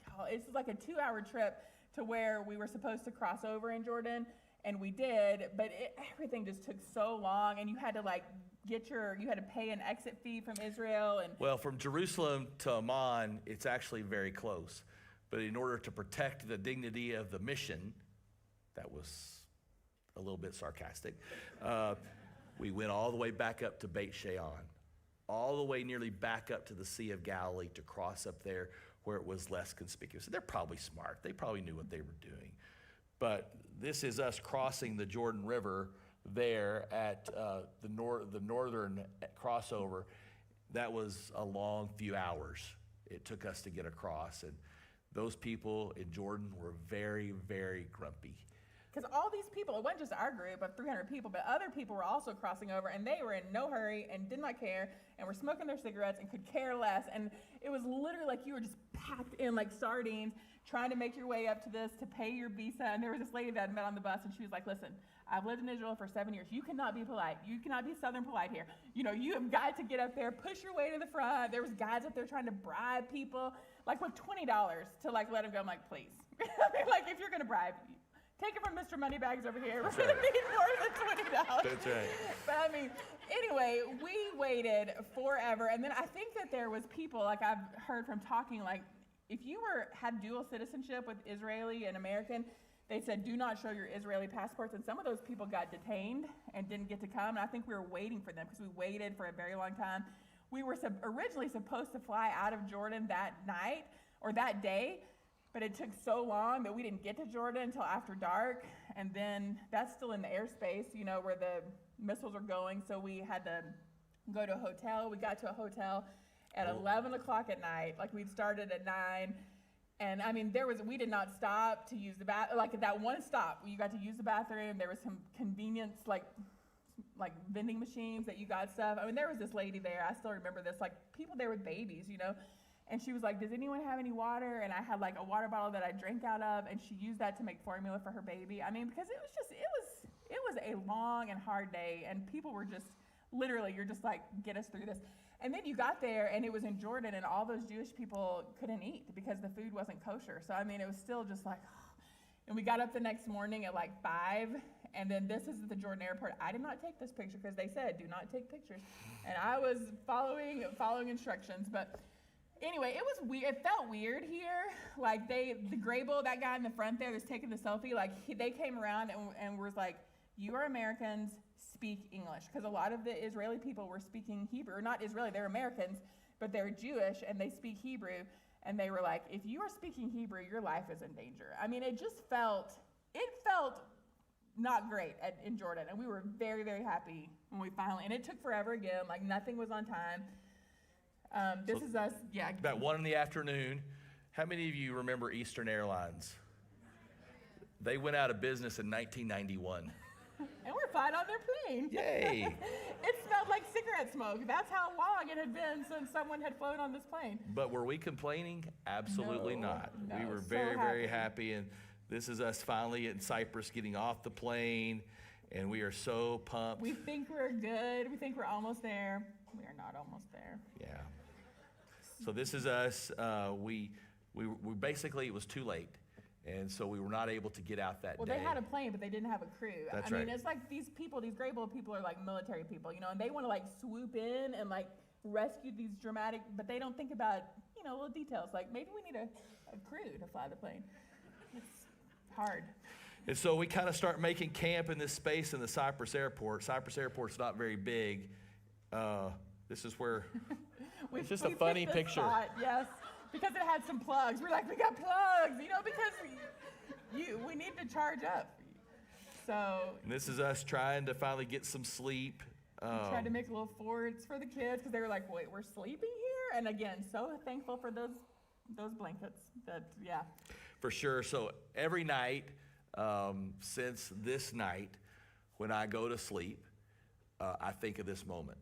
Speaker 2: y'all, it's like a 2-hour trip to where we were supposed to cross over in Jordan, and we did, but everything just took so long, and you had to you had to pay an exit fee from Israel. And
Speaker 1: well, from Jerusalem to Amman, it's actually very close. But in order to protect the dignity of the mission, that was a little bit sarcastic, we went all the way back up to Beit Shean, all the way nearly back up to the Sea of Galilee to cross up there where it was less conspicuous. They're probably smart. They probably knew what they were doing. But this is us crossing the Jordan River there at the northern crossover. That was a long few hours it took us to get across. And those people in Jordan were very, very grumpy.
Speaker 2: Because all these people, it wasn't just our group of 300 people, but other people were also crossing over, and they were in no hurry and did not care, and were smoking their cigarettes and could care less. And it was literally like you were just packed in like sardines, trying to make your way up to this to pay your visa. And there was this lady that I met on the bus, and she was like, listen, I've lived in Israel for 7 years. You cannot be polite. You cannot be Southern polite here. You know, you have got to get up there, push your way to the front. There was guys up there trying to bribe people, like with $20 to like let them go. I'm like, please. I mean, like, if you're going to bribe, take it from Mr. Moneybags over here. We're going to need more than $20.
Speaker 1: That's right.
Speaker 2: But I mean, anyway, we waited forever. And then I think that there was people, like I've heard from talking, like if you had dual citizenship with Israeli and American, they said, do not show your Israeli passports. And some of those people got detained and didn't get to come. And I think we were waiting for them because we waited for a very long time. We were originally supposed to fly out of Jordan that night or that day, but it took so long that we didn't get to Jordan until after dark. And then that's still in the airspace, you know, where the missiles are going. So we had to go to a hotel. We got to a hotel at 11 o'clock at night. Like we'd started at 9. And I mean, we did not stop to use the bathroom. Like at that one stop, you got to use the bathroom. There was some convenience, like vending machines that you got stuff. I mean, there was this lady there. I still remember this, like people there with babies, you know. And she was like, does anyone have any water? And I had like a water bottle that I drank out of, and she used that to make formula for her baby. I mean, because it was a long and hard day, and people were just literally, you're just like, get us through this. And then you got there, and it was in Jordan, and all those Jewish people couldn't eat because the food wasn't kosher. So, I mean, it was still just like, and we got up the next morning at like 5, and then this is at the Jordan airport. I did not take this picture because they said, do not take pictures. And I was following instructions, but anyway, it was weird. It felt weird here. Like the Grable, that guy in the front there that's taking the selfie, like they came around and was like, you are Americans, speak English. Because a lot of the Israeli people were speaking Hebrew. Not Israeli, they're Americans, but they're Jewish and they speak Hebrew. and they were like, if you are speaking Hebrew, your life is in danger. I mean, it felt not great in Jordan, and we were very, very happy when we finally, and it took forever again, like nothing was on time. This is us, yeah.
Speaker 1: About 1 p.m. How many of you remember Eastern Airlines? They went out of business in 1991.
Speaker 2: And we're flying on their plane.
Speaker 1: Yay.
Speaker 2: It smelled like cigarette smoke. That's how long it had been since someone had flown on this plane.
Speaker 1: But were we complaining? Absolutely
Speaker 2: No,
Speaker 1: not.
Speaker 2: no,
Speaker 1: We were
Speaker 2: so
Speaker 1: very
Speaker 2: happy.
Speaker 1: happy. And this is us finally in Cyprus getting off the plane. And we are so pumped.
Speaker 2: We think we're good. We think we're almost there. We are not almost there.
Speaker 1: Yeah. So this is us. We basically, it was too late. And so we were not able to get out that
Speaker 2: Well,
Speaker 1: day.
Speaker 2: they had a plane, but they didn't have a crew.
Speaker 1: That's
Speaker 2: I mean,
Speaker 1: right.
Speaker 2: it's like these people, these Great Bowl people are like military people, you know, and they want to like swoop in and like rescue these dramatic, but they don't think about, you know, little details. Like maybe we need a crew to fly the plane. It's hard.
Speaker 1: And so we kind of start making camp in this space in the Cyprus airport. Cyprus airport's not very big. This is where, it's just a
Speaker 2: We
Speaker 1: funny
Speaker 2: picked this
Speaker 1: picture.
Speaker 2: spot, yes, because it had some plugs. We're like, we got plugs, you know, because we need to charge up. So
Speaker 1: And this is us trying to finally get some sleep.
Speaker 2: we tried to make little forts for the kids because they were like, wait, we're sleeping here? And again, so thankful for those blankets that, yeah.
Speaker 1: For sure. So every night since this night, when I go to sleep, I think of this moment.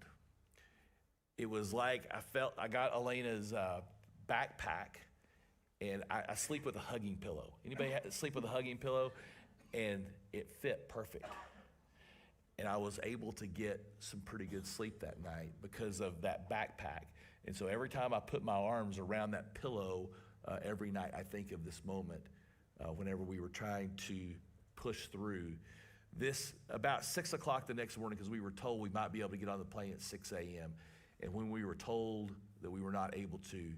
Speaker 1: It was like I got Elena's backpack, and I sleep with a hugging pillow. Anybody sleep with a hugging pillow? And it fit perfect. And I was able to get some pretty good sleep that night because of that backpack. And so every time I put my arms around that pillow every night, I think of this moment whenever we were trying to push through. This, about 6 o'clock the next morning, because we were told we might be able to get on the plane at 6 a.m. And when we were told that we were not able to,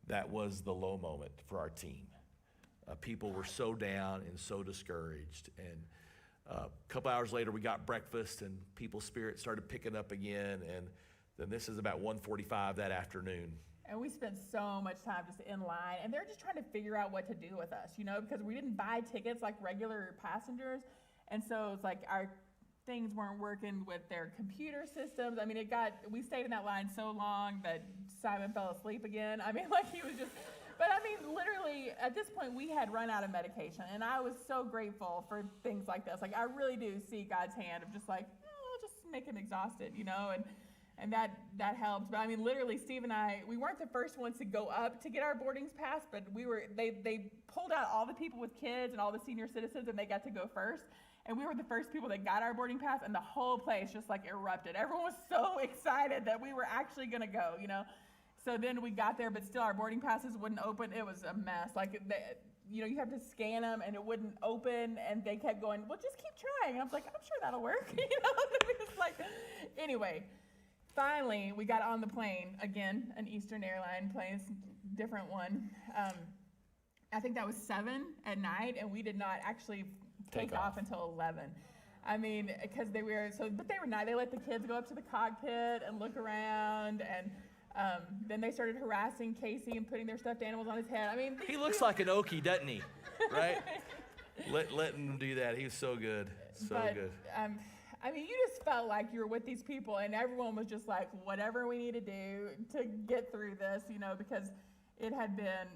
Speaker 1: that was the low moment for our team. People were so down and so discouraged. And a couple hours later, we got breakfast, and people's spirits started picking up again. And then this is about 1:45 that afternoon.
Speaker 2: And we spent so much time just in line, and they're just trying to figure out what to do with us, you know, because we didn't buy tickets like regular passengers. And so it's like our things weren't working with their computer systems. I mean, we stayed in that line so long that Simon fell asleep again. I mean, like he was just, but I mean, literally at this point we had run out of medication, and I was so grateful for things like this. Like I really do see God's hand of just like, oh, just make him exhausted, you know, and that helps. But I mean, literally, Steve and I, we weren't the first ones to go up to get our boardings pass, but they pulled out all the people with kids and all the senior citizens, and they got to go first. And we were the first people that got our boarding pass, and the whole place just like erupted. Everyone was so excited that we were actually gonna go, you know. So then we got there, but still our boarding passes wouldn't open. It was a mess. Like, you know, you have to scan them, and it wouldn't open, and they kept going, well, just keep trying. And I was like, I'm sure that'll work, you know. It's like, anyway. Finally, we got on the plane, again, an Eastern airline plane, different one. I think that was 7 at night, and we did not actually take off until 11. I mean, because but they were nice. They let the kids go up to the cockpit and look around, and then they started harassing Casey and putting their stuffed animals on his head. I mean,
Speaker 1: He looks like an Okie, doesn't he? Right? Letting him do that. He was so good. So good.
Speaker 2: I mean, you just felt like you were with these people, and everyone was just like, whatever we need to do to get through this, you know, because it had been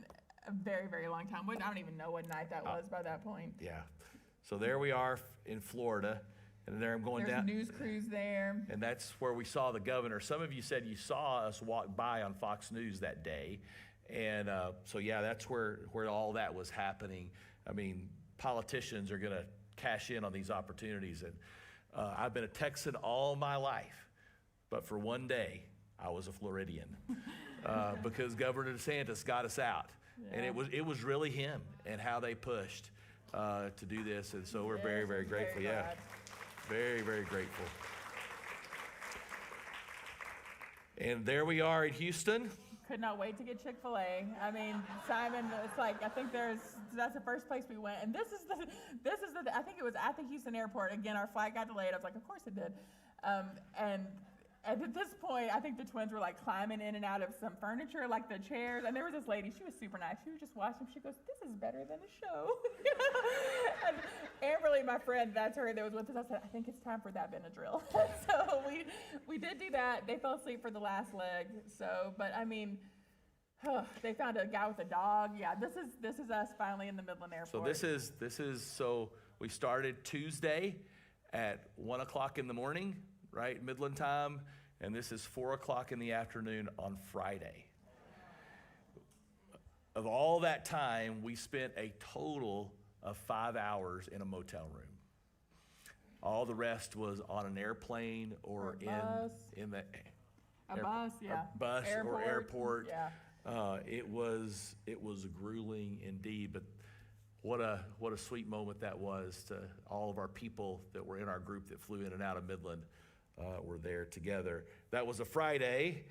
Speaker 2: a very, very long time. I don't even know what night that was by that point.
Speaker 1: Yeah. So there we are in Florida, and there I'm going
Speaker 2: There's
Speaker 1: down.
Speaker 2: news crews there.
Speaker 1: And that's where we saw the governor. Some of you said you saw us walk by on Fox News that day. And so, yeah, that's where all that was happening. I mean, politicians are going to cash in on these opportunities. And I've been a Texan all my life, but for one day, I was a Floridian because Governor DeSantis got us out.
Speaker 2: Yeah.
Speaker 1: And it was really him and how they pushed to do this. And so we're
Speaker 2: Yes,
Speaker 1: very, very
Speaker 2: I'm
Speaker 1: grateful.
Speaker 2: very
Speaker 1: Yeah.
Speaker 2: glad.
Speaker 1: Very, very grateful. And there we are in Houston.
Speaker 2: Could not wait to get Chick-fil-A. I mean, Simon, it's like, I think that's the first place we went. And this is the, I think it was at the Houston airport. Again, our flight got delayed. I was like, of course it did. And And at this point, I think the twins were like climbing in and out of some furniture, like the chairs. And there was this lady, she was super nice. She was just watching. She goes, "This is better than a show." And Amberly, my friend, that's her that was with us. I said, "I think it's time for that Benadryl." So we did do that. They fell asleep for the last leg. So, but I mean, they found a guy with a dog. Yeah, this is us finally in the Midland Airport.
Speaker 1: So we started Tuesday at 1 o'clock in the morning, right, Midland time, and this is 4 o'clock in the afternoon on Friday. Of all that time, we spent a total of 5 hours in a motel room. All the rest was on an airplane or
Speaker 2: A bus.
Speaker 1: in the
Speaker 2: A bus, yeah.
Speaker 1: a bus or airport.
Speaker 2: Yeah.
Speaker 1: It was grueling indeed, but what a sweet moment that was to all of our people that were in our group that flew in and out of Midland. Were there together. That was a Friday,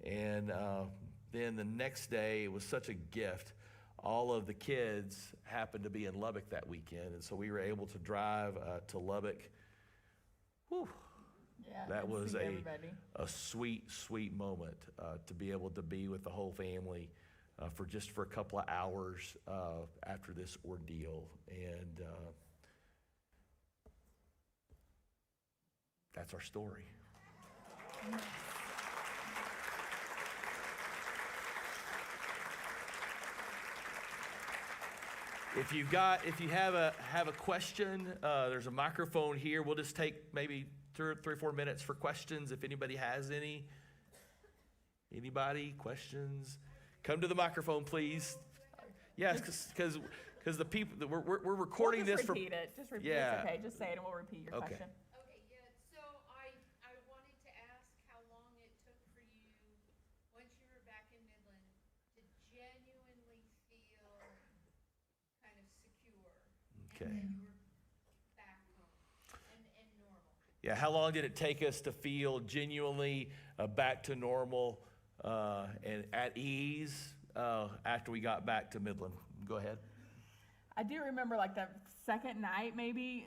Speaker 1: and then the next day, it was such a gift. All of the kids happened to be in Lubbock that weekend, and so we were able to drive to Lubbock. Whew.
Speaker 2: Yeah,
Speaker 1: That
Speaker 2: and
Speaker 1: was
Speaker 2: see
Speaker 1: a
Speaker 2: everybody.
Speaker 1: sweet, sweet moment to be able to be with the whole family for a couple of hours after this ordeal. And that's our story. If you have a question, there's a microphone here. We'll just take maybe 3 or 4 minutes for questions if anybody has any. Anybody questions? Come to the microphone, please. Yes, because the people we're recording
Speaker 2: We'll
Speaker 1: this
Speaker 2: just repeat it. Just repeat
Speaker 1: Yeah.
Speaker 2: It's okay. Just say it and we'll repeat your
Speaker 1: Okay.
Speaker 2: question.
Speaker 3: Okay, yeah, so I wanted to ask how long it took for you, once you were back in Midland, to genuinely feel kind of secure.
Speaker 1: Okay.
Speaker 3: And that you were back home and normal.
Speaker 1: Yeah, how long did it take us to feel genuinely back to normal and at ease after we got back to Midland? Go ahead.
Speaker 2: I do remember like that second night, maybe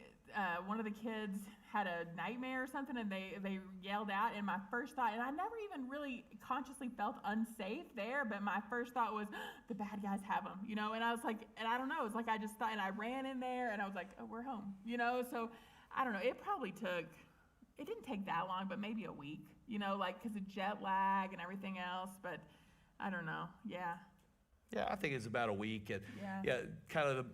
Speaker 2: one of the kids had a nightmare or something, and they yelled out. And my first thought, and I never even really consciously felt unsafe there, but my first thought was, the bad guys have them, you know. And I was like, and I don't know, it's like I just thought, and I ran in there, and I was like, oh, we're home, you know. So I don't know. It didn't take that long, but maybe a week, you know, like because of jet lag and everything else. But I don't know. Yeah.
Speaker 1: Yeah, I think it's about a week, and
Speaker 2: Yeah.
Speaker 1: kind of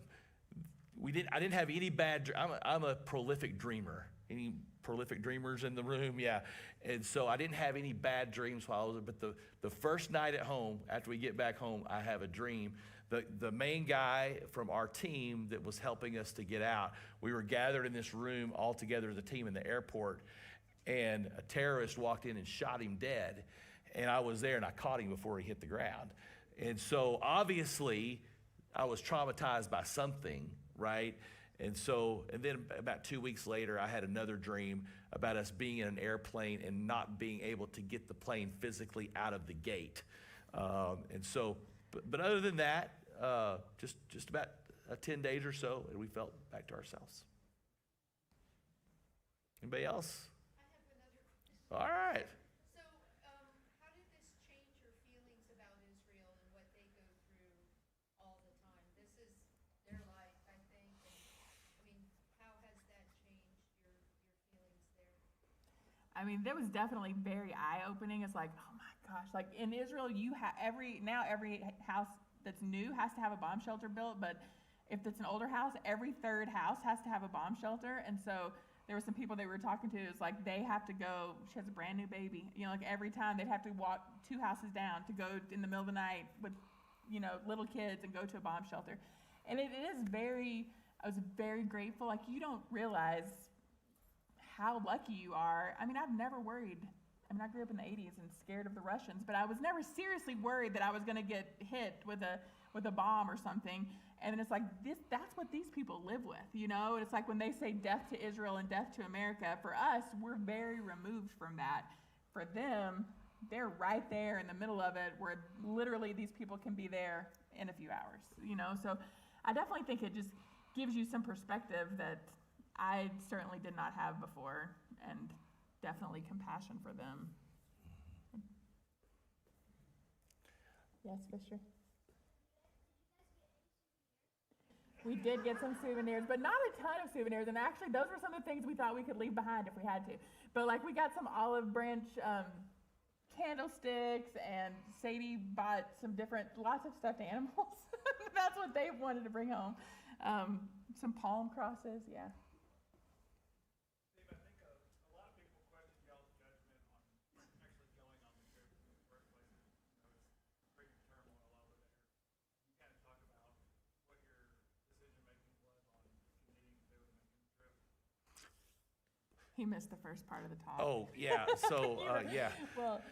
Speaker 1: I didn't have any bad. I'm a prolific dreamer. Any prolific dreamers in the room? Yeah, and so I didn't have any bad dreams while I was. But the first night at home, after we get back home, I have a dream. The main guy from our team that was helping us to get out, we were gathered in this room all together as a team in the airport, and a terrorist walked in and shot him dead, and I was there and I caught him before he hit the ground. And so obviously I was traumatized by something, right? And then about 2 weeks later, I had another dream about us being in an airplane and not being able to get the plane physically out of the gate. But other than that, just about 10 days or so, and we felt back to ourselves. Anybody else?
Speaker 3: I have another question.
Speaker 1: All right.
Speaker 3: So, how did this change your feelings about Israel and what they go through all the time? This is their life, I think, and, I mean, how has that changed your feelings there?
Speaker 2: I mean, that was definitely very eye-opening. It's like, oh my gosh, like in Israel, every house that's new has to have a bomb shelter built, but if it's an older house, every third house has to have a bomb shelter. And so there were some people they were talking to, it's like they have to go, she has a brand new baby, you know, like every time they'd have to walk 2 houses down to go in the middle of the night with, you know, little kids and go to a bomb shelter. And I was very grateful. Like, you don't realize how lucky you are. I mean, I've never worried. I mean, I grew up in the 80s and scared of the Russians, but I was never seriously worried that I was going to get hit with a bomb or something. And it's like, that's what these people live with, you know? It's like when they say death to Israel and death to America, for us, we're very removed from that. For them, they're right there in the middle of it, where literally these people can be there in a few hours, you know? So I definitely think it just gives you some perspective that I certainly did not have before, and definitely compassion for them. Yes, Fisher? We did get some souvenirs, but not a ton of souvenirs. And actually, those were some of the things we thought we could leave behind if we had to. But like, we got some olive branch candlesticks, and Sadie bought lots of stuffed animals. That's what they wanted to bring home. Some palm crosses, yeah.
Speaker 4: Dave, I think a lot of people question y'all's judgment on actually going on the trip in the first place. It's pretty turmoil over there. You kind of talk about what your decision-making was on continuing to do it and making the trip.
Speaker 2: He missed the first part of the talk.
Speaker 1: Oh, yeah. So, yeah.
Speaker 2: Well,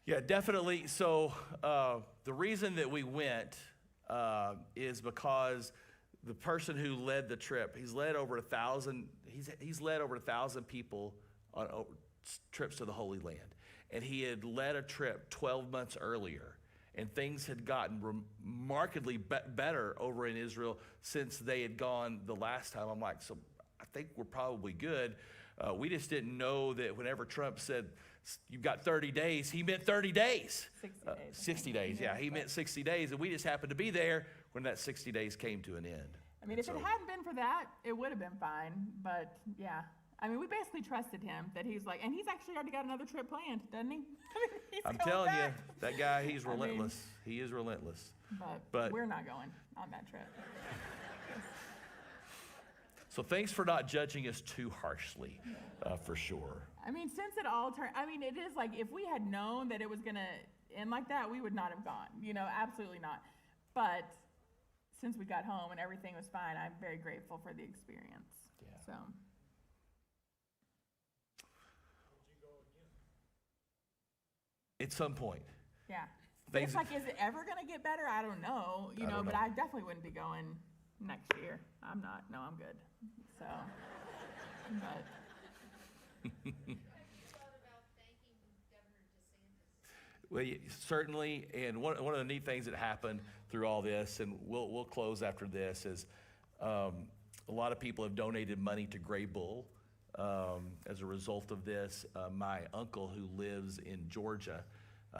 Speaker 1: Yeah, definitely. So the reason that we went is because the person who led the trip, he's led over 1,000 people on trips to the Holy Land. And he had led a trip 12 months earlier. And things had gotten remarkably better over in Israel since they had gone the last time. I'm like, so I think we're probably good. We just didn't know that whenever Trump said, you've got 30 days, he meant 30 days.
Speaker 2: 60 days.
Speaker 1: 60 days, yeah. He meant 60 days, and we just happened to be there when that 60 days came to an end.
Speaker 2: I mean, if it hadn't been for that, it would have been fine. But yeah, I mean, we basically trusted him that he's like, and he's actually already got another trip planned, doesn't he? He's
Speaker 1: I'm
Speaker 2: going
Speaker 1: telling you,
Speaker 2: back.
Speaker 1: that guy, he's
Speaker 2: I mean-
Speaker 1: relentless. He is relentless.
Speaker 2: But we're not going on that trip.
Speaker 1: So thanks for not judging us too harshly, for sure.
Speaker 2: I mean, since it all turned, I mean, it is like, if we had known that it was gonna end like that, we would not have gone, absolutely not. But since we got home and everything was fine, I'm very grateful for the experience.
Speaker 1: Yeah.
Speaker 2: So,
Speaker 1: At some point.
Speaker 2: yeah.
Speaker 1: Things-
Speaker 2: It's like, is it ever gonna get better? I don't know,
Speaker 1: I don't
Speaker 2: but
Speaker 1: know.
Speaker 2: I definitely wouldn't be going next year. I'm not, no, I'm good. So, but,
Speaker 3: Have you thought about thanking Governor DeSantis?
Speaker 1: Well, certainly, and one of the neat things that happened through all this, and we'll close after this, is a lot of people have donated money to Gray Bull as a result of this. My uncle, who lives in Georgia,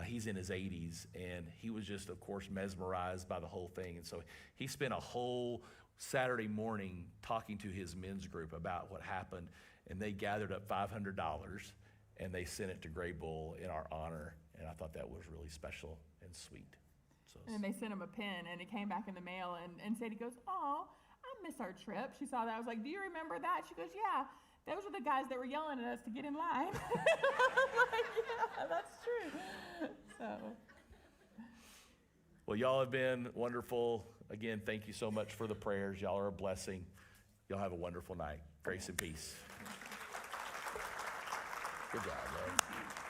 Speaker 1: he's in his 80s, and he was just, of course, mesmerized by the whole thing. And so he spent a whole Saturday morning talking to his men's group about what happened, and they gathered up $500, and they sent it to Gray Bull in our honor. And I thought that was really special and sweet. So
Speaker 2: and then they sent him a pin, and it came back in the mail, and Sadie goes, "Oh, I miss our trip." She saw that. I was like, "Do you remember that?" She goes, "Yeah, those were the guys that were yelling at us to get in line." I'm like, yeah, that's true. So,
Speaker 1: well, y'all have been wonderful. Again, thank you so much for the prayers. Y'all are a blessing. Y'all have a wonderful night. Grace and peace. Good job, man.